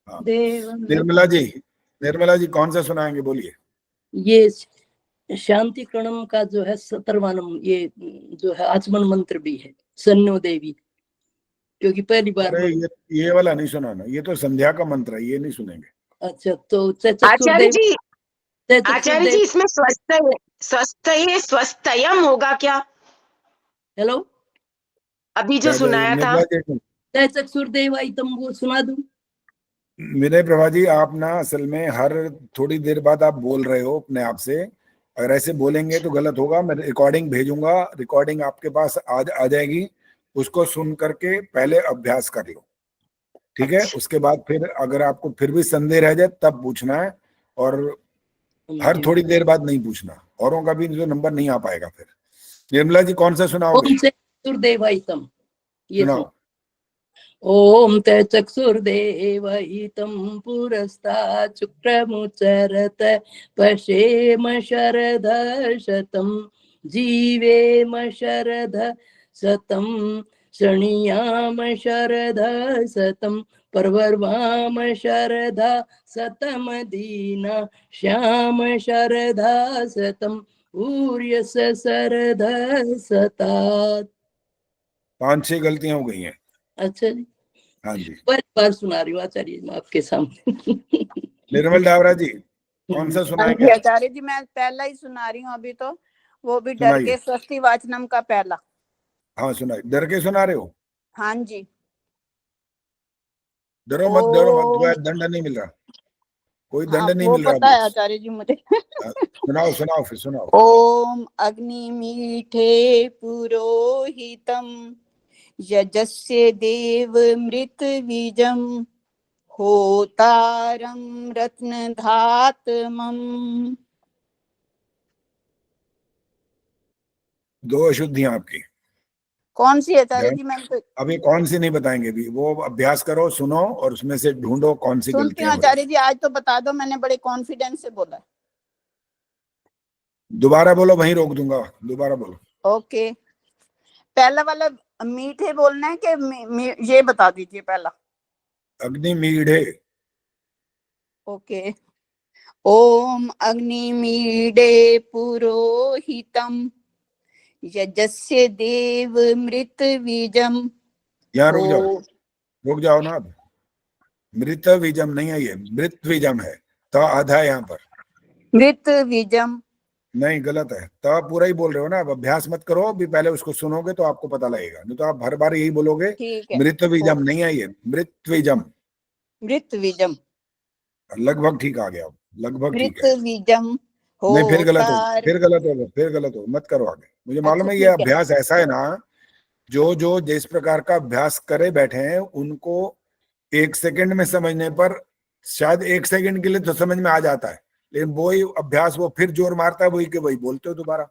हाँ। देव निर्मला जी कौन सा सुनाएंगे, बोलिए। ये शांति क्रमम का जो है 17वां नंबर, ये जो है आचमन मंत्र भी है, सन्नो देवी, क्योंकि पहली बार। अरे ये वाला नहीं सुनाना, ये तो संध्या का मंत्र है, ये नहीं सुनेंगे। अच्छा, तो आचार्य जी इसमें स्वस्थयम होगा क्या? हेलो, अभी जो सुनाया था चक्षुर्देवाइतम वो सुना दूं? विनय प्रभा जी, आप ना असल में हर थोड़ी देर बाद आप बोल रहे हो अपने आप से, अगर ऐसे बोलेंगे तो गलत होगा। मैं रिकॉर्डिंग भेजूंगा, रिकॉर्डिंग आपके पास आ जाएगी, उसको सुन करके पहले अभ्यास कर लो, ठीक है? उसके बाद फिर अगर आपको फिर भी संदेह रह जाए तब पूछना है, और हर थोड़ी देर बाद नहीं पूछना, औरों का भी जो नंबर नहीं आ पाएगा फिर। निर्मला जी कौन सा सुनाओगे? चक्षुर्देवाइतम ये सुनाओ। ओम ते चक्षुर्देवहितं पुरस्तात् शुक्रमुच्चरत पश्येम शरद शतं जीवेम शरद शतं शृणुयाम शरद शतं प्रवर्वाम शरद शतं दीना श्याम शरद शतं ऊर्यस शरद शतात्। 5-6 गलतियां हो गई हैं। अच्छा जी, हाँ जी, बार सुना रही हूँ आचार्य जी, मैं आपके सामने। निर्मल डावरा जी कौन सा सुनाएंगे? आचार्य जी मैं पहला ही सुना रही हूँ अभी तो, वो भी डर के स्वस्ति वाचनम का पहला। हाँ सुनाइए। डर के सुना रहे हो? हाँ जी। डरो मत, दंड नहीं मिल रहा, कोई दंड नहीं मिल रहा। पता है आचार्य जी मुझे। सुनाओ फिर सुनाओ। ओम अग्नि मीठे पुरोहितम यजस्य देव मृत बीजम होतारम रत्न धातमम। 2 अशुद्धियां आपकी। कौन सी है आचार्य जी? मैं अभी कौन सी नहीं बताएंगे, अभी वो अभ्यास करो, सुनो और उसमें से ढूंढो कौन सी सुनती हूँ आचार्य जी, आज तो बता दो, मैंने बड़े कॉन्फिडेंस से बोला। दोबारा बोलो, वहीं रोक दूंगा, दोबारा बोलो। ओके, पहला वाला मीठे बोलना है कि ये बता दीजिए पहला। अग्नि मीढ़े। ओके, ओम अग्नि मीढ़े पुरोहितम यजस्य देव मृत बीजम। यहाँ रुक जाओ ना, अब मृत बीजम नहीं है, ये मृत बीजम है, तो आधा है यहाँ पर। मृत बीजम नहीं, गलत है, तो पूरा ही बोल रहे हो ना। अब अभ्यास मत करो, अभी पहले उसको सुनोगे तो आपको पता लगेगा, नहीं तो आप हर बार यही बोलोगे। मृत बीजम नहीं है, ये मृत बीजम। मृत बीजम लगभग ठीक आ गया, लगभग ठीक मृत है। बीजम नहीं, फिर गलत होगा, मत करो आगे। मुझे मालूम है ये अभ्यास ऐसा है ना, जो जिस प्रकार का अभ्यास करे बैठे हैं उनको 1 सेकंड में समझने पर शायद 1 सेकंड के लिए तो समझ में आ जाता है, लेकिन वही अभ्यास वो फिर जोर मारता है, वही के वही बोलते हो दोबारा।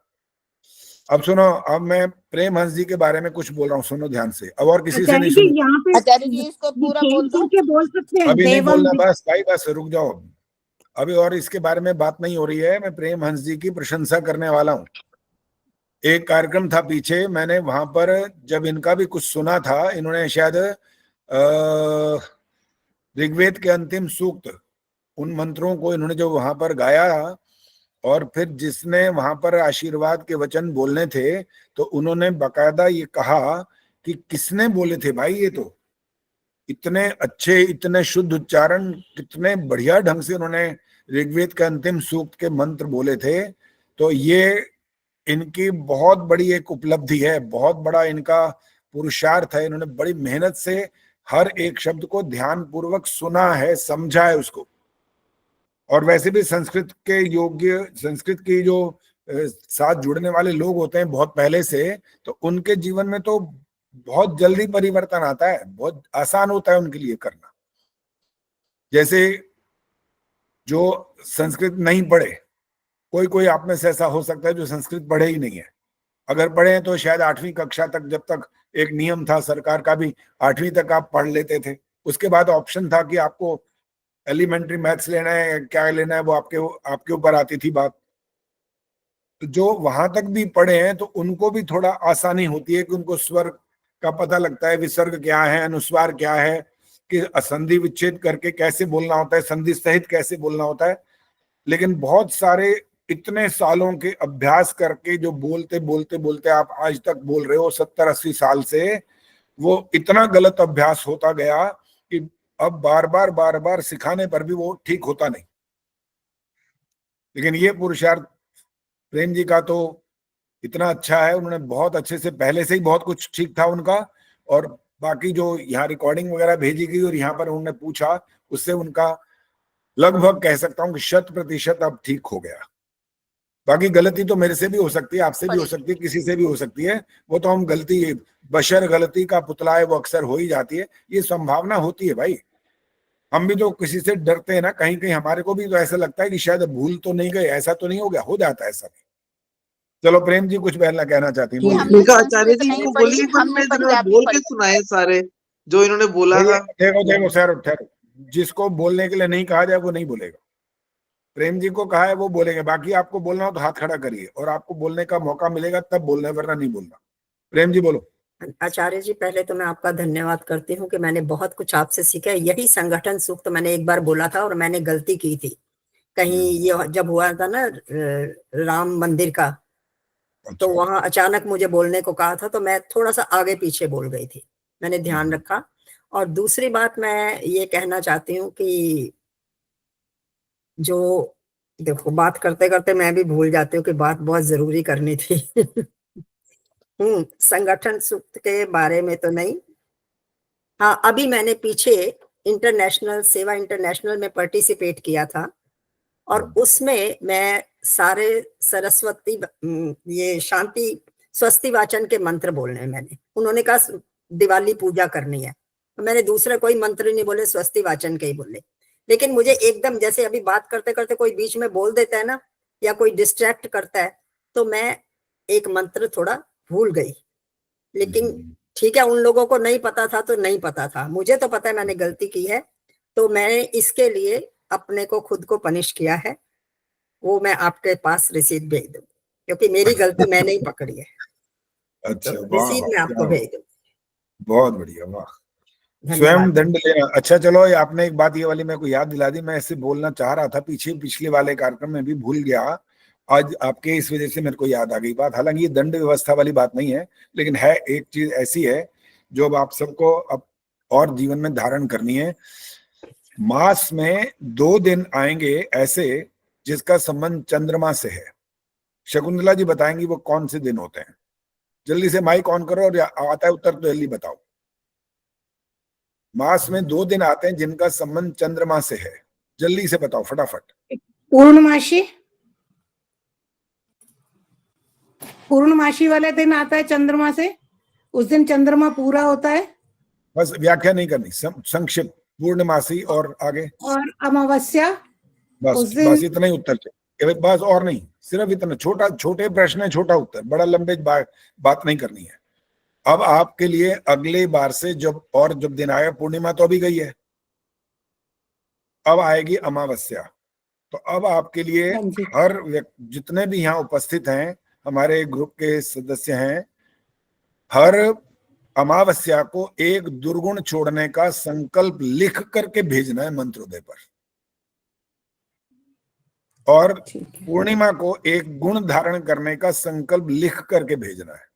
अब सुनो, अब मैं प्रेम हंस जी के बारे में कुछ बोल रहा हूँ, सुनो ध्यान से। अब और किसी से नहीं सुनो। आचार्य जी इसको पूरा बोल सकते हैं। अभी नहीं बोलना, बस भाई बस रुक जाओ, अभी और इसके बारे में बात नहीं हो रही है। मैं प्रेम हंस जी की प्रशंसा करने वाला हूँ। एक कार्यक्रम था पीछे, मैंने वहां पर जब इनका भी कुछ सुना था, इन्होंने शायद ऋग्वेद के अंतिम सूक्त, उन मंत्रों को इन्होंने जो वहां पर गाया, और फिर जिसने वहां पर आशीर्वाद के वचन बोलने थे तो उन्होंने बकायदा ये कहा कि किसने बोले थे भाई, ये तो इतने अच्छे, इतने शुद्ध उच्चारण, कितने बढ़िया ढंग से उन्होंने ऋग्वेद के अंतिम सूक्त के मंत्र बोले थे। तो ये इनकी बहुत बड़ी एक उपलब्धि है, बहुत बड़ा इनका पुरुषार्थ है। इन्होंने बड़ी मेहनत से हर एक शब्द को ध्यान पूर्वक सुना है, समझा है उसको। और वैसे भी संस्कृत के योग्य, संस्कृत की जो साथ जुड़ने वाले लोग होते हैं बहुत पहले से, तो उनके जीवन में तो बहुत जल्दी परिवर्तन आता है, बहुत आसान होता है उनके लिए करना। जैसे जो संस्कृत नहीं पढ़े, कोई कोई आप में से ऐसा हो सकता है जो संस्कृत पढ़े ही नहीं है, अगर पढ़े हैं तो शायद 8वीं कक्षा तक, जब तक एक नियम था सरकार का भी 8वीं तक आप पढ़ लेते थे, उसके बाद ऑप्शन था कि आपको एलिमेंट्री मैथ्स लेना है क्या लेना है, वो आपके ऊपर आती थी बात। तो जो वहां तक भी पढ़े हैं तो उनको भी थोड़ा आसानी होती है कि उनको स्वर का पता लगता है, विसर्ग क्या है, अनुस्वार क्या है, कि संधि विच्छेद करके कैसे बोलना होता है, संधि सहित कैसे बोलना होता है। लेकिन बहुत सारे इतने सालों के अभ्यास करके जो बोलते बोलते बोलते आप आज तक बोल रहे हो 70-80 साल से, वो इतना गलत अभ्यास होता गया कि अब बार बार सिखाने पर भी वो ठीक होता नहीं। लेकिन ये पुरुषार्थ प्रेम जी का तो इतना अच्छा है, उन्होंने बहुत अच्छे से, पहले से ही बहुत कुछ ठीक था उनका, और बाकी जो यहाँ रिकॉर्डिंग वगैरह भेजी गई और यहाँ पर उन्होंने पूछा, उससे उनका लगभग कह सकता हूँ कि 100% अब ठीक हो गया। बाकी गलती तो मेरे से भी हो सकती है, आपसे भी हो सकती है, किसी से भी हो सकती है, वो तो हम गलती, बशर गलती का पुतला है, वो अक्सर हो ही जाती है, ये संभावना होती है भाई। हम भी तो किसी से डरते हैं ना, कहीं कहीं हमारे को भी तो ऐसा लगता है कि शायद भूल तो नहीं गए, ऐसा तो नहीं हो गया, हो जाता है ऐसा भी। चलो प्रेम जी कुछ कहना चाहती हैं? आचार्य जी को बोलिए, मैं जरा बोल के सुनाए सारे जो इन्होंने बोला था। देखो सर, जिसको बोलने के लिए नहीं कहा जाए वो नहीं बोलेगा। प्रेम जी को कहा है वो बोलेंगे, बाकी आपको बोलना हो तो हाथ खड़ा करिए और आपको बोलने का मौका मिलेगा तब बोलना है, वरना नहीं बोलना। प्रेम जी बोलो। आचार्य जी, पहले तो मैं आपका धन्यवाद करती हूँ कि मैंने बहुत कुछ आपसे सीखा। यही संगठन सूक्त तो मैंने एक बार बोला था और मैंने गलती की थी कहीं, ये जब हुआ था ना राम मंदिर का, तो वहां अचानक मुझे बोलने को कहा था तो मैं थोड़ा सा आगे पीछे बोल गई थी, मैंने ध्यान रखा। और दूसरी बात मैं ये कहना चाहती हूँ कि जो देखो, बात करते करते मैं भी भूल जाती हूँ कि बात बहुत जरूरी करनी थी। संगठन सूक्त के बारे में तो नहीं, हाँ अभी मैंने पीछे इंटरनेशनल सेवा इंटरनेशनल में पार्टिसिपेट किया था और उसमें मैं सारे सरस्वती ये शांति स्वस्ति वाचन के मंत्र बोलने, मैंने, उन्होंने कहा दिवाली पूजा करनी है, मैंने दूसरे कोई मंत्र नहीं बोले, स्वस्ति वाचन के ही बोले। लेकिन मुझे एकदम जैसे अभी बात करते करते कोई बीच में बोल देता है ना, या कोई डिस्ट्रैक्ट करता है, तो मैं एक मंत्र थोड़ा भूल गई। लेकिन ठीक है, उन लोगों को नहीं पता था तो नहीं पता था, मुझे तो पता है मैंने गलती की है, तो मैंने इसके लिए अपने को खुद को पनिश किया है। वो मैं आपके पास रिसीट भेज दूँ क्योंकि मेरी गलती मैंने ही पकड़ी है। अच्छा, तो रिसीट मैं आपको भेज दूँ। बहुत बढ़िया, वाह। स्वयं दंड लेना, अच्छा चलो, आपने एक बात ये वाली मेरे को याद दिला दी, मैं ऐसे बोलना चाह रहा था पिछले वाले कार्यक्रम में भी भूल गया, आज आपके इस वजह से मेरे को याद आ गई बात। हालांकि ये दंड व्यवस्था वाली बात नहीं है, लेकिन है एक चीज ऐसी है जो अब आप सबको अब और जीवन में धारण करनी है। मास में 2 दिन आएंगे ऐसे जिसका संबंध चंद्रमा से है। शकुंतला जी बताएंगी वो कौन से दिन होते हैं। जल्दी से माइक ऑन करो, और आता है उत्तर तो जल्दी बताओ। मास में 2 दिन आते हैं जिनका संबंध चंद्रमा से है, जल्दी से बताओ फटाफट। पूर्णमासी वाले दिन आता है चंद्रमा से, उस दिन चंद्रमा पूरा होता है। बस व्याख्या नहीं करनी, संक्षिप्त। पूर्णमासी और आगे, और अमावस्या, बस इतना ही उत्तर चाहिए, बस और नहीं, सिर्फ इतना। छोटे प्रश्न है, छोटा उत्तर, बड़ा लंबे बात नहीं करनी है। अब आपके लिए अगले बार से जब दिन आएगा, पूर्णिमा तो अभी गई है, अब आएगी अमावस्या। तो अब आपके लिए हर जितने भी यहाँ उपस्थित हैं, हमारे ग्रुप के सदस्य हैं, हर अमावस्या को एक दुर्गुण छोड़ने का संकल्प लिख करके भेजना है मंत्रोदय पर, और पूर्णिमा को एक गुण धारण करने का संकल्प लिख करके भेजना है।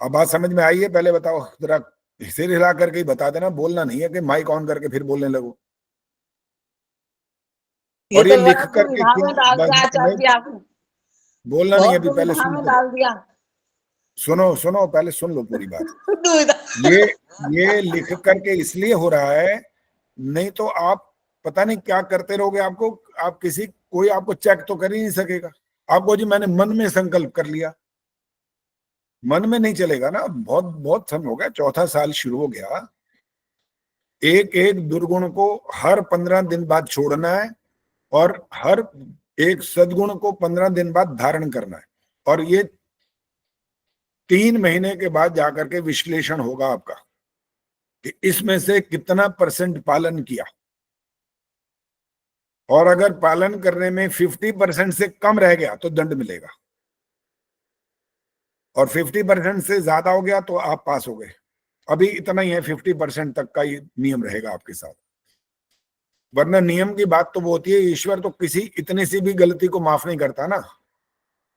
अब बात समझ में आई है? पहले बताओ जरा, सिर हिला करके ही बता देना, बोलना नहीं है कि माइक ऑन करके फिर बोलने लगो। और ये लिख करके बोलना नहीं है, अभी पहले सुनो, पहले सुन लो पूरी बात। ये लिख करके इसलिए हो रहा है, नहीं तो आप पता नहीं क्या करते रहोगे। आप कोई आपको चेक तो कर ही नहीं सकेगा। आपको जी मैंने मन में संकल्प कर लिया, मन में नहीं चलेगा ना। बहुत समय हो गया, 4था साल शुरू हो गया, एक एक दुर्गुण को हर 15 दिन बाद छोड़ना है और हर एक सद्गुण को 15 दिन बाद धारण करना है। और ये 3 महीने के बाद जाकर के विश्लेषण होगा आपका कि इसमें से कितना % पालन किया, और अगर पालन करने में 50% से कम रह गया तो दंड मिलेगा, और 50% से ज्यादा हो गया तो आप पास हो गए। अभी इतना ही है, 50% तक का ये नियम रहेगा आपके साथ। वरना नियम की बात तो वो होती है, ईश्वर तो किसी इतनी सी भी गलती को माफ नहीं करता ना।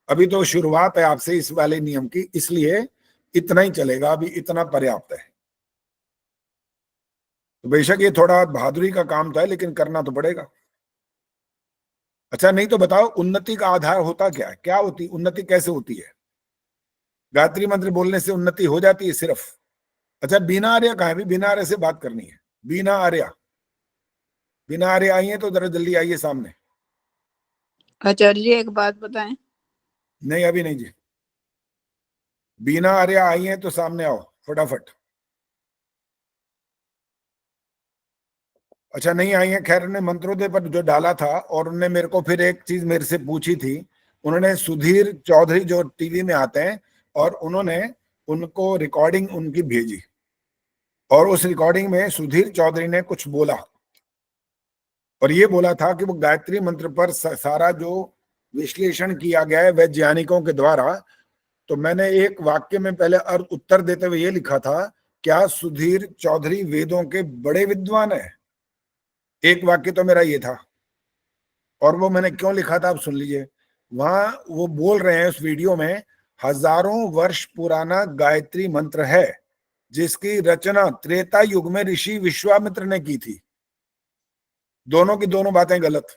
अभी तो शुरुआत है आपसे इस वाले नियम की, इसलिए इतना ही चलेगा, अभी इतना पर्याप्त है। तो बेशक ये थोड़ा बहादुरी का काम था, लेकिन करना तो पड़ेगा। अच्छा, नहीं तो बताओ उन्नति का आधार होता क्या है? क्या होती उन्नति, कैसे होती है? गायत्री मंत्र बोलने से उन्नति हो जाती है सिर्फ? अच्छा, बीना आर्या कहाँ है? भी बीना आर्या से बात करनी है। बीना आर्या, बिना आर्य आई है तो जरा जल्दी आइए सामने। आचार्य जी एक बात बताएं। नहीं अभी नहीं जी, बिना आर्य आई है तो सामने आओ फटाफट। अच्छा नहीं आई है, खैर उन्होंने मंत्रोदय पर जो डाला था, और उन्होंने मेरे को फिर एक चीज मेरे से पूछी थी। उन्होंने सुधीर चौधरी जो टीवी में आते हैं, और उन्होंने उनको रिकॉर्डिंग उनकी भेजी, और उस रिकॉर्डिंग में सुधीर चौधरी ने कुछ बोला, और ये बोला था कि वो गायत्री मंत्र पर सारा जो विश्लेषण किया गया है वैज्ञानिकों के द्वारा। तो मैंने एक वाक्य में पहले उत्तर देते हुए ये लिखा था, क्या सुधीर चौधरी वेदों के बड़े विद्वान है? एक वाक्य तो मेरा ये था, और वो मैंने क्यों लिखा था आप सुन लीजिए। वहां वो बोल रहे हैं उस वीडियो में, हजारों वर्ष पुराना गायत्री मंत्र है जिसकी रचना त्रेता युग में ऋषि विश्वामित्र ने की थी। दोनों की दोनों बातें गलत।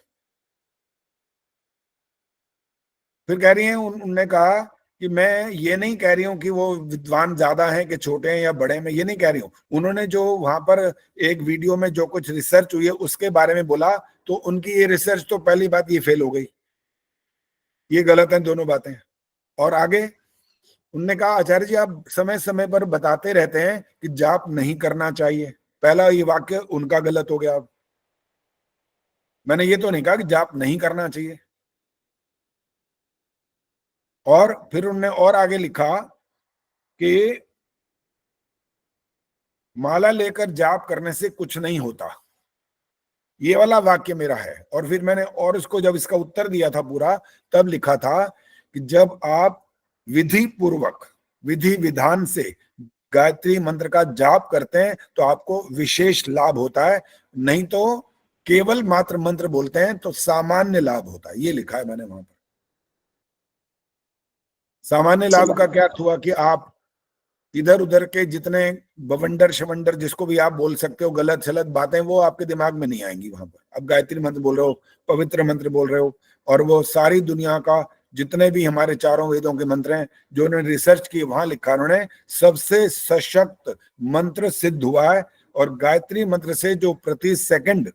फिर कह रही हैं, उन्होंने कहा कि मैं ये नहीं कह रही हूं कि वो विद्वान ज्यादा हैं कि छोटे हैं या बड़े हैं, मैं ये नहीं कह रही हूं। उन्होंने जो वहां पर एक वीडियो में जो कुछ रिसर्च हुई है उसके बारे में बोला, तो उनकी ये रिसर्च तो पहली बात ये फेल हो गई, ये गलत है दोनों बातें। और आगे उन्होंने कहा, आचार्य जी आप समय समय पर बताते रहते हैं कि जाप नहीं करना चाहिए। पहला ये वाक्य उनका गलत हो गया। मैंने ये तो नहीं कहा कि जाप नहीं करना चाहिए। और फिर उन्होंने और आगे लिखा कि माला लेकर जाप करने से कुछ नहीं होता, ये वाला वाक्य मेरा है। और फिर मैंने और इसको जब इसका उत्तर दिया था पूरा, तब लिखा था कि जब आप विधि पूर्वक विधि विधान से गायत्री मंत्र का जाप करते हैं तो आपको विशेष लाभ होता है, नहीं तो केवल मात्र मंत्र बोलते हैं तो सामान्य लाभ होता है। ये लिखा है मैंने वहां पर। सामान्य लाभ का क्या अर्थ हुआ कि आप इधर उधर के जितने बवंडर शवंडर जिसको भी आप बोल सकते हो, गलत सलत बातें, वो आपके दिमाग में नहीं आएंगी वहां पर। अब गायत्री मंत्र बोल रहे हो, पवित्र मंत्र बोल रहे हो, और वो सारी दुनिया का जितने भी हमारे चारों वेदों के मंत्र हैं जो उन्होंने रिसर्च की, वहां लिखा उन्होंने सबसे सशक्त मंत्र सिद्ध हुआ है। और गायत्री मंत्र से जो प्रति सेकंड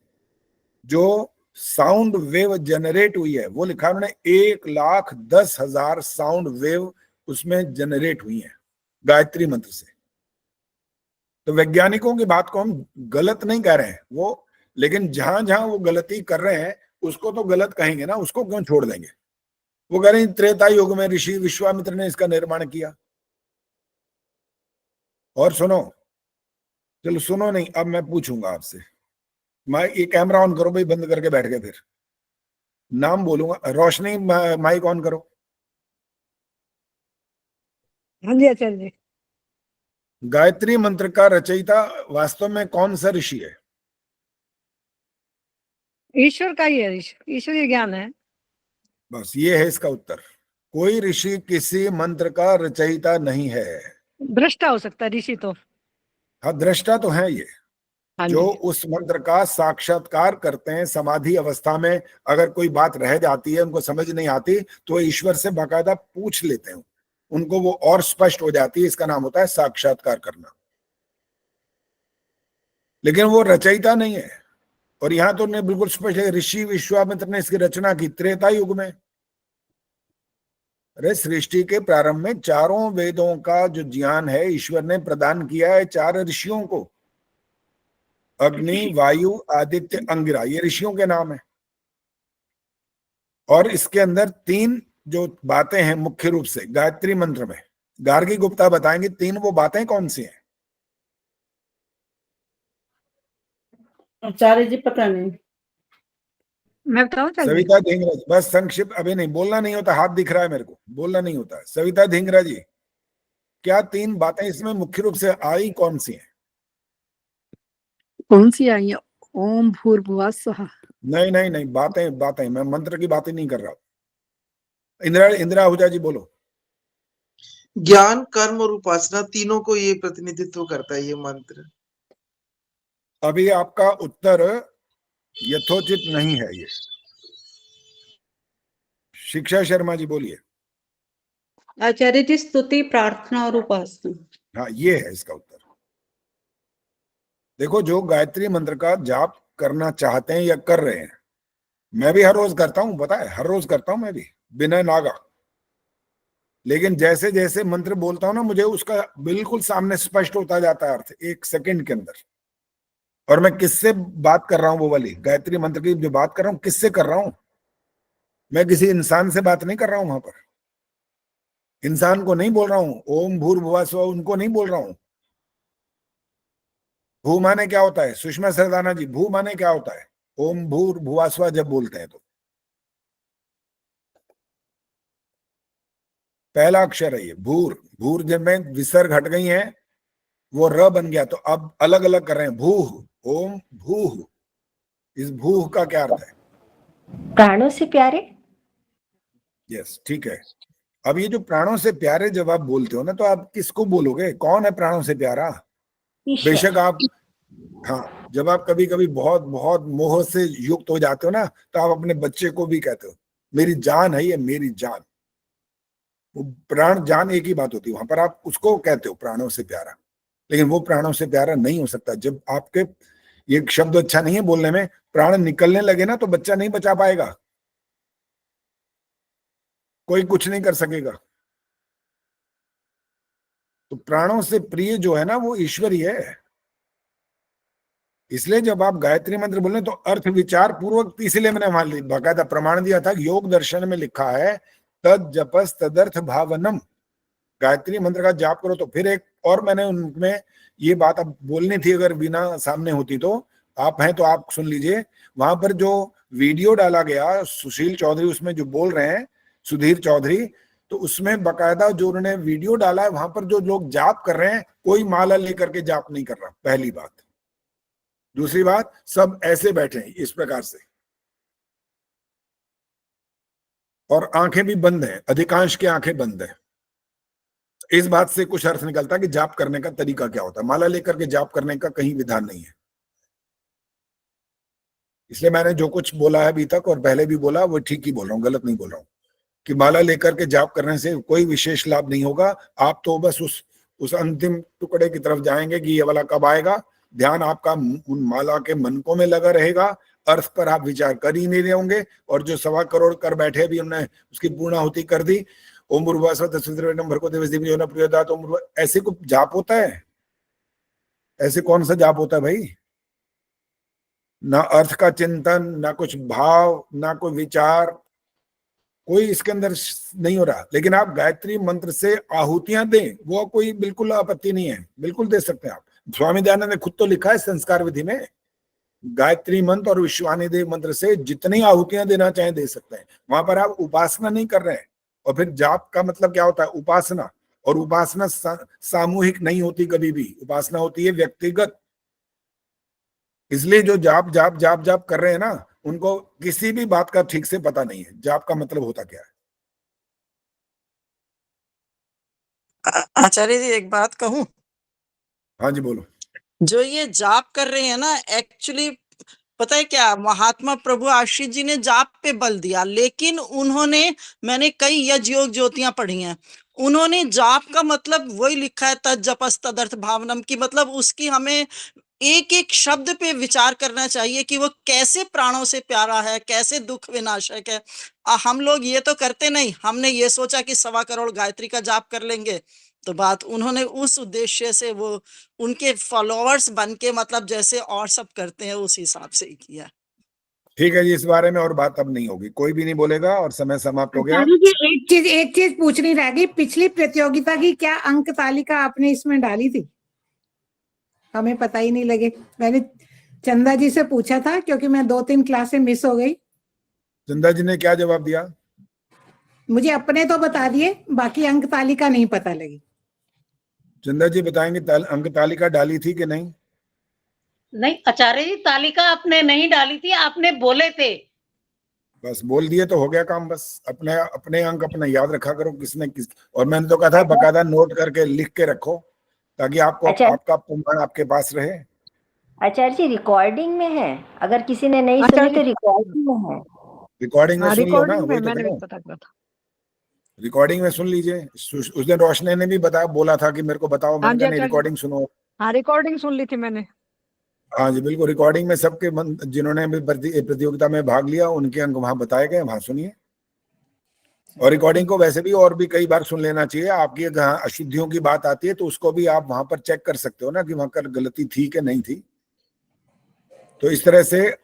जो साउंड वेव जनरेट हुई है, वो लिखा उन्होंने 1,10,000 साउंड वेव उसमें जनरेट हुई है गायत्री मंत्र से। तो वैज्ञानिकों की बात को हम गलत नहीं कह रहे हैं वो, लेकिन जहां जहां वो गलती कर रहे हैं उसको तो गलत कहेंगे ना, उसको क्यों छोड़ देंगे। वो कह रहे हैं त्रेता युग में ऋषि विश्वामित्र ने इसका निर्माण किया। और सुनो, चलो सुनो नहीं, अब मैं पूछूंगा आपसे। मैं ये कैमरा ऑन करो भाई, बंद करके बैठ गए, फिर नाम बोलूंगा। रोशनी माइक ऑन करो। हाँ जी आचार्य जी। गायत्री मंत्र का रचयिता वास्तव में कौन सा ऋषि है? ईश्वर का ही है, ईश्वरीय ज्ञान है। बस ये है इसका उत्तर। कोई ऋषि किसी मंत्र का रचयिता नहीं है। दृष्टा हो सकता है ऋषि तो। हाँ दृष्टा तो है ये, जो उस मंत्र का साक्षात्कार करते हैं समाधि अवस्था में। अगर कोई बात रह जाती है, उनको समझ नहीं आती, तो ईश्वर से बाकायदा पूछ लेते हैं, उनको वो और स्पष्ट हो जाती है। इसका नाम होता है साक्षात्कार करना। लेकिन वो रचयिता नहीं है। और यहां तो उन्हें बिल्कुल स्पष्ट है, ऋषि विश्वामित्र ने इसकी रचना की त्रेता युग में। अरे सृष्टि के प्रारंभ में चारों वेदों का जो ज्ञान है ईश्वर ने प्रदान किया है 4 ऋषियों को। अग्नि, वायु, आदित्य, अंगिरा, ये ऋषियों के नाम है। और इसके अंदर 3 जो बातें हैं मुख्य रूप से गायत्री मंत्र में, गार्गी गुप्ता बताएंगे 3 वो बातें कौन सी हैं। आचार्य जी पता नहीं, मैं बताऊं आचार्य जी? सविता धिंगरा जी, बस संक्षिप्त, अभी नहीं बोलना नहीं होता, हाथ दिख रहा है मेरे को, बोलना नहीं होता। सविता धिंगरा जी, क्या 3 बातें इसमें मुख्य रूप से आई कौन सी हैं? कौन सी आई है? ओम भूर्भुवः स्वः। नहीं नहीं नहीं, बातें, मैं मंत्र की बातें नहीं कर रहा। इंदिरा आहूजा जी बोलो। ज्ञान, कर्म और उपासना, तीनों को ये प्रतिनिधित्व करता है ये मंत्र। अभी आपका उत्तर यथोचित नहीं है ये। शिक्षा शर्मा जी बोलिए। आचार्य जी स्तुति, प्रार्थना और उपासना। हाँ, ये है इसका उत्तर। देखो, जो गायत्री मंत्र का जाप करना चाहते हैं या कर रहे हैं, मैं भी हर रोज करता हूं, पता है, हर रोज करता हूं मैं भी, बिना नागा। लेकिन जैसे जैसे मंत्र बोलता हूं ना, मुझे उसका बिल्कुल सामने स्पष्ट होता जाता है अर्थ 1 सेकंड के अंदर। और मैं किससे बात कर रहा हूं, वो वाली गायत्री मंत्र की जो बात कर रहा हूं, किससे कर रहा हूं? मैं किसी इंसान से बात नहीं कर रहा हूं। वहां पर इंसान को नहीं बोल रहा हूं, ओम भूर्भुवः स्वः उनको नहीं बोल रहा हूं। भू माने क्या होता है? सुषमा सरदाना जी, भू माने क्या होता है? ओम भूर्भुवः स्वः जब बोलते हैं तो पहला अक्षर है ये भूर। भूर जब में विसर्ग हट गई है, वो र बन गया, तो अब अलग अलग कर रहे हैं। भूह, ओम भूह। इस भूह का क्या अर्थ है? प्राणों से प्यारे। यस, ठीक है। अब ये जो प्राणों से प्यारे जब आप बोलते हो ना, तो आप किसको बोलोगे? कौन है प्राणों से प्यारा? बेशक आप, हाँ, जब आप कभी कभी बहुत बहुत मोह से युक्त हो जाते हो ना, तो आप अपने बच्चे को भी कहते हो मेरी जान है ये, मेरी जान। वो प्राण जान एक ही बात होती है, वहां पर आप उसको कहते हो प्राणों से प्यारा। लेकिन वो प्राणों से प्यारा नहीं हो सकता। जब आपके ये शब्द अच्छा नहीं है बोलने में, प्राण निकलने लगे ना, तो बच्चा नहीं बचा पाएगा, कोई कुछ नहीं कर सकेगा। तो प्राणों से प्रिय जो है ना, वो ईश्वर ही है। इसलिए जब आप गायत्री मंत्र बोले तो अर्थ विचार पूर्वक, इसलिए मैंने वहां बाकायदा प्रमाण दिया था, योग दर्शन में लिखा है तद जपस तदर्थ भावनम। गायत्री मंत्र का जाप करो। तो फिर एक और मैंने उनमें ये बात अब बोलनी थी, अगर बिना सामने होती तो आप हैं तो आप सुन लीजिए। वहां पर जो वीडियो डाला गया सुशील चौधरी, उसमें जो बोल रहे हैं सुधीर चौधरी, तो उसमें बकायदा जो उन्होंने वीडियो डाला है, वहां पर जो लोग जाप कर रहे हैं, कोई माला लेकर के जाप नहीं कर रहा, पहली बात। दूसरी बात, सब ऐसे बैठे हैं इस प्रकार से, और आंखें भी बंद हैं, अधिकांश की आंखें बंद हैं। इस बात से कुछ अर्थ निकलता है कि जाप करने का तरीका क्या होता है। माला लेकर के जाप करने का कहीं विधान नहीं है। इसलिए मैंने जो कुछ बोला है अभी तक और पहले भी बोला, वो ठीक ही बोल रहा हूँ, गलत नहीं बोल रहा हूँ, कि माला लेकर के जाप करने से कोई विशेष लाभ नहीं होगा। आप तो बस उस अंतिम टुकड़े की तरफ जाएंगे कि ये वाला कब आएगा। ध्यान आपका उन माला के मनकों में लगा रहेगा, अर्थ पर आप विचार कर ही नहीं रहे होंगे। और जो 1.25 करोड़ कर बैठे भी, उन्होंने उसकी पूर्णाहुति कर दी। ओम भूर्भुवः स्वः तत्सवितुर्वरेण्यं भर्गो देवस्य धीमहि यो न प्रचोदयात्। ओम भूर्भुवः, ऐसे को जाप होता है? ऐसे कौन सा जाप होता है भाई? ना अर्थ का चिंतन, ना कुछ भाव, ना कोई विचार, कोई इसके अंदर नहीं हो रहा। लेकिन आप गायत्री मंत्र से आहुतियां दें, वो कोई बिल्कुल आपत्ति नहीं है, बिल्कुल दे सकते हैं आप। स्वामी दयानंद ने खुद तो लिखा है संस्कार विधि में, गायत्री मंत्र और विश्वानिदेव मंत्र से जितनी आहुतियां देना चाहे दे सकते हैं। वहां पर आप उपासना नहीं कर रहे हैं। और फिर जाप का मतलब क्या होता है? उपासना। और उपासना सामूहिक नहीं होती कभी भी, उपासना होती है व्यक्तिगत। इसलिए जो जाप जाप जाप जाप कर रहे हैं ना, उनको किसी भी बात का ठीक से पता नहीं है, जाप का मतलब होता क्या है। आचार्य जी एक बात कहूं? हाँ जी बोलो। जो ये जाप कर रहे हैं ना, एक्चुअली पता है क्या, महात्मा प्रभु आशीष जी ने जाप पे बल दिया, लेकिन उन्होंने, मैंने कई यज्ञ योग ज्योतियां पढ़ी हैं, उन्होंने जाप का मतलब वही लिखा है तद जपस तदर्थ भावनम की, मतलब उसकी हमें एक एक शब्द पे विचार करना चाहिए कि वो कैसे प्राणों से प्यारा है, कैसे दुख विनाशक है। हम लोग ये तो करते नहीं, हमने ये सोचा कि 1.25 करोड़ गायत्री का जाप कर लेंगे, तो बात उन्होंने उस उद्देश्य से वो उनके फॉलोअर्स बन के मतलब जैसे और सब करते हैं उस हिसाब से ही किया। ठीक है जी, इस बारे में और बात अब नहीं होगी, कोई भी नहीं बोलेगा और समय समाप्त हो गया। आचार्य जी एक चीज पूछनी रह गई, पिछली प्रतियोगिता की क्या अंक तालिका आपने इसमें डाली थी? हमें पता ही नहीं लगे। मैंने चंदा जी से पूछा था क्योंकि मैं 2-3 क्लासें मिस हो गई। चंदा जी ने क्या जवाब दिया? मुझे अपने तो बता दिए, बाकी अंक तालिका नहीं पता लगी। चंदा जी बताएंगे अंक तालिका डाली थी कि नहीं? नहीं आचार्य जी, तालिका आपने नहीं डाली थी, आपने बोले थे। बस बोल दिए तो हो गया काम। बस अपने अपने अंक अपने याद रखा करो किसने किस, और मैंने तो कहा था बकायदा नोट करके लिख के रखो ताकि आपको आपका प्रमाण आपके पास रहे। आचार्य जी रिकॉर्डिंग में है, अगर किसी ने नहीं सुनी तो रिकॉर्डिंग में है। रिकॉर्डिंग में सुन लो ना, वही तो मैंने कह भी रहा पता करा था। रिकॉर्डिंग में सुन लीजिए। उस दिन रोशनी ने भी बताया, बोला था कि मेरे को बताओ, मैंने कहा नहीं रिकॉर्डिंग सुनो। हाँ रिकॉर्डिंग सुन ली थी मैंने। हाँ जी बिल्कुल, रिकॉर्डिंग में सबके जिन्होंने भी प्रतियोगिता में भाग लिया उनके अंक वहां बताए गए, वहां सुनिए। और रिकॉर्डिंग को वैसे भी और भी कई बार सुन लेना चाहिए। आपकी जहाँ अशुद्धियों की बात आती है तो उसको भी आप वहां पर चेक कर सकते हो ना कि वहां पर गलती थी कि नहीं थी। तो इस तरह से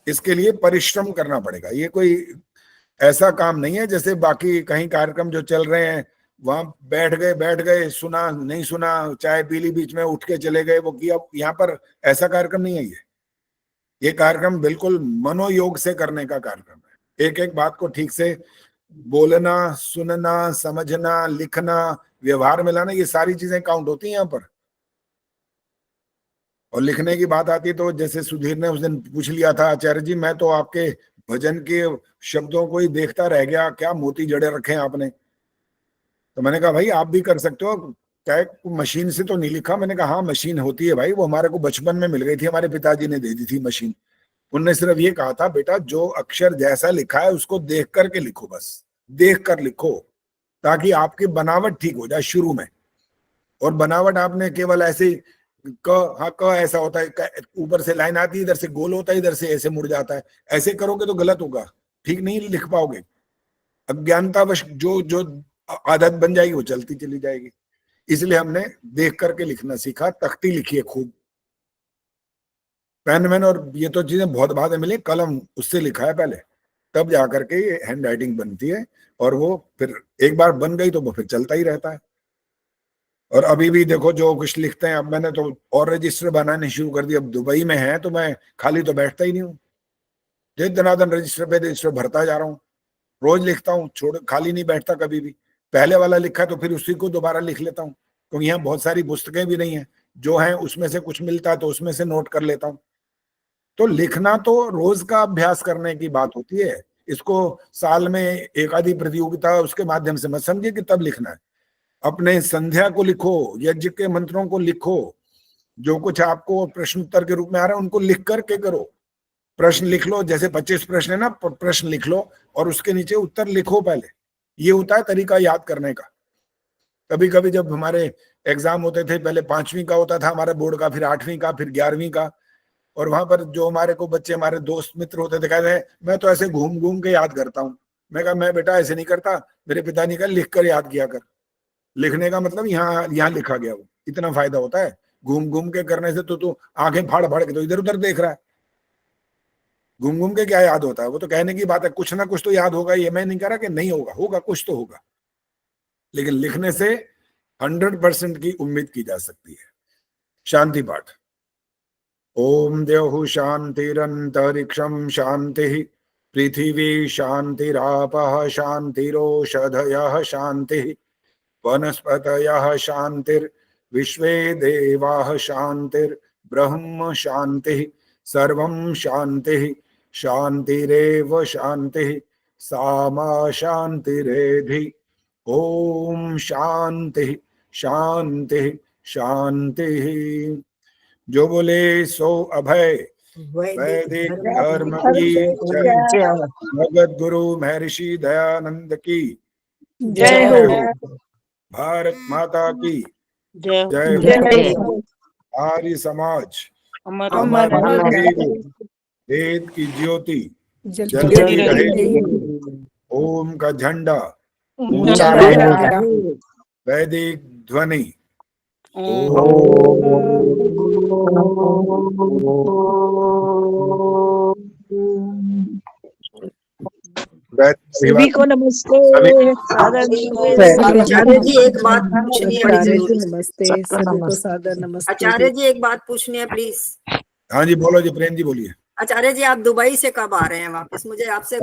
इसके लिए परिश्रम करना पड़ेगा। ये कोई ऐसा काम नहीं है जैसे बाकी कहीं कार्यक्रम जो चल रहे हैं वहां बैठ गए सुना नहीं सुना, चाय पी ली, बीच में उठ के चले गए, वो किया। यहाँ पर ऐसा कार्यक्रम नहीं है। ये कार्यक्रम बिल्कुल मनोयोग से करने का कार्यक्रम है। एक एक बात को ठीक से बोलना, सुनना, समझना, लिखना, व्यवहार में लाना, ये सारी चीजें काउंट होती हैं यहाँ पर। और लिखने की बात आती है तो जैसे सुधीर ने उस दिन पूछ लिया था, आचार्य जी मैं तो आपके भजन के शब्दों को ही देखता रह गया, क्या मोती जड़े रखे हैं आपने। तो मैंने कहा भाई आप भी कर सकते हो, क्या मशीन से तो नहीं लिखा। मैंने कहा हाँ मशीन होती है भाई, वो हमारे को बचपन में मिल गई थी, हमारे पिताजी ने दे दी थी मशीन। उनने सिर्फ ये कहा था बेटा जो अक्षर जैसा लिखा है उसको देख करके लिखो, बस देख कर लिखो ताकि आपकी बनावट ठीक हो जाए शुरू में। और बनावट आपने केवल ऐसे क ऐसा होता है, ऊपर से लाइन आती है, इधर से गोल होता है, इधर से ऐसे मुड़ जाता है, ऐसे करोगे तो गलत होगा, ठीक नहीं लिख पाओगे। अज्ञानतावश जो आदत बन जाएगी वो चलती चली जाएगी। इसलिए हमने देख करके लिखना सीखा। तख्ती लिखिए खूब, पेन मैन और ये तो चीजें बहुत बाद में मिली, कलम उससे लिखा है पहले, तब जाकर के ये हैंड राइटिंग बनती है। और वो फिर एक बार बन गई तो वो फिर चलता ही रहता है। और अभी भी देखो जो कुछ लिखते हैं, अब मैंने तो और रजिस्टर बनाने शुरू कर दिए। अब दुबई में है तो मैं खाली तो बैठता ही नहीं हूँ, दिन रजिस्टर पे रजिस्टर भरता जा रहा हूँ, रोज लिखता हूँ, खाली नहीं बैठता कभी भी। पहले वाला लिखा तो फिर उसी को दोबारा लिख लेता हूँ, क्योंकि यहाँ बहुत सारी पुस्तकें भी नहीं है, जो है उसमें से कुछ मिलता है तो उसमें से नोट कर लेता हूँ। तो लिखना तो रोज का अभ्यास करने की बात होती है। इसको साल में एक आधी प्रतियोगिता उसके माध्यम से मत समझिए कि तब लिखना है। अपने संध्या को लिखो, यज्ञ के मंत्रों को लिखो, जो कुछ आपको प्रश्न उत्तर के रूप में आ रहा है उनको लिख करके करो। प्रश्न लिख लो, जैसे 25 प्रश्न है ना, प्रश्न लिख लो और उसके नीचे उत्तर लिखो पहले। ये होता है तरीका याद करने का। कभी कभी जब हमारे एग्जाम होते थे, पहले 5वीं का होता था हमारे बोर्ड का, फिर 8वीं का, फिर 11वीं का, और वहां पर जो हमारे को बच्चे हमारे दोस्त मित्र होते थे कहते हैं मैं तो ऐसे घूम घूम के याद करता हूँ। मैं कहा मैं बेटा ऐसे नहीं करता, मेरे पिता ने कहा लिख कर याद किया कर। लिखने का मतलब यहाँ लिखा गया, वो इतना फायदा होता है। घूम घूम के करने से तो आंखें फाड़ फाड़ के तो इधर उधर देख रहा है। घूम घूम के क्या याद होता है, वो तो कहने की बात है, कुछ ना कुछ तो याद होगा। ये मैं नहीं कह रहा कि नहीं होगा, होगा कुछ तो होगा, लेकिन लिखने से 100% की उम्मीद की जा सकती है। शांति पाठ। ओम द्यौः शांतिरंतरिक्षं शांति, पृथिवी शांतिरापः शांतिरोषधयः शांति, वनस्पतयः शांतिर्विश्वे देवाः शांतिर्ब्रह्म शांति, सर्वं शांति शांतिरेव शांति, सामा शांतिरेधि। ओम शांति शांति शांति। जो बोले सो अभय। वैदिक धर्म की जय। भगत गुरु महर्षि दयानंद की जय हो। भारत माता की जय जय हो। आर्य समाज अमर रहे। वेद की ज्योति जलती रहे। ओम का झंडा ऊंचा रहे। वैदिक ध्वनि। सभी को नमस्ते। आचार्य जी एक बात पूछनी है, बड़ी जरूरी। नमस्ते सभी को सादर नमस्ते। आचार्य जी एक बात पूछनी है प्लीज। हाँ जी बोलो जी, प्रेम जी बोलिए। आचार्य जी आप दुबई से कब आ रहे हैं वापस? मुझे आपसे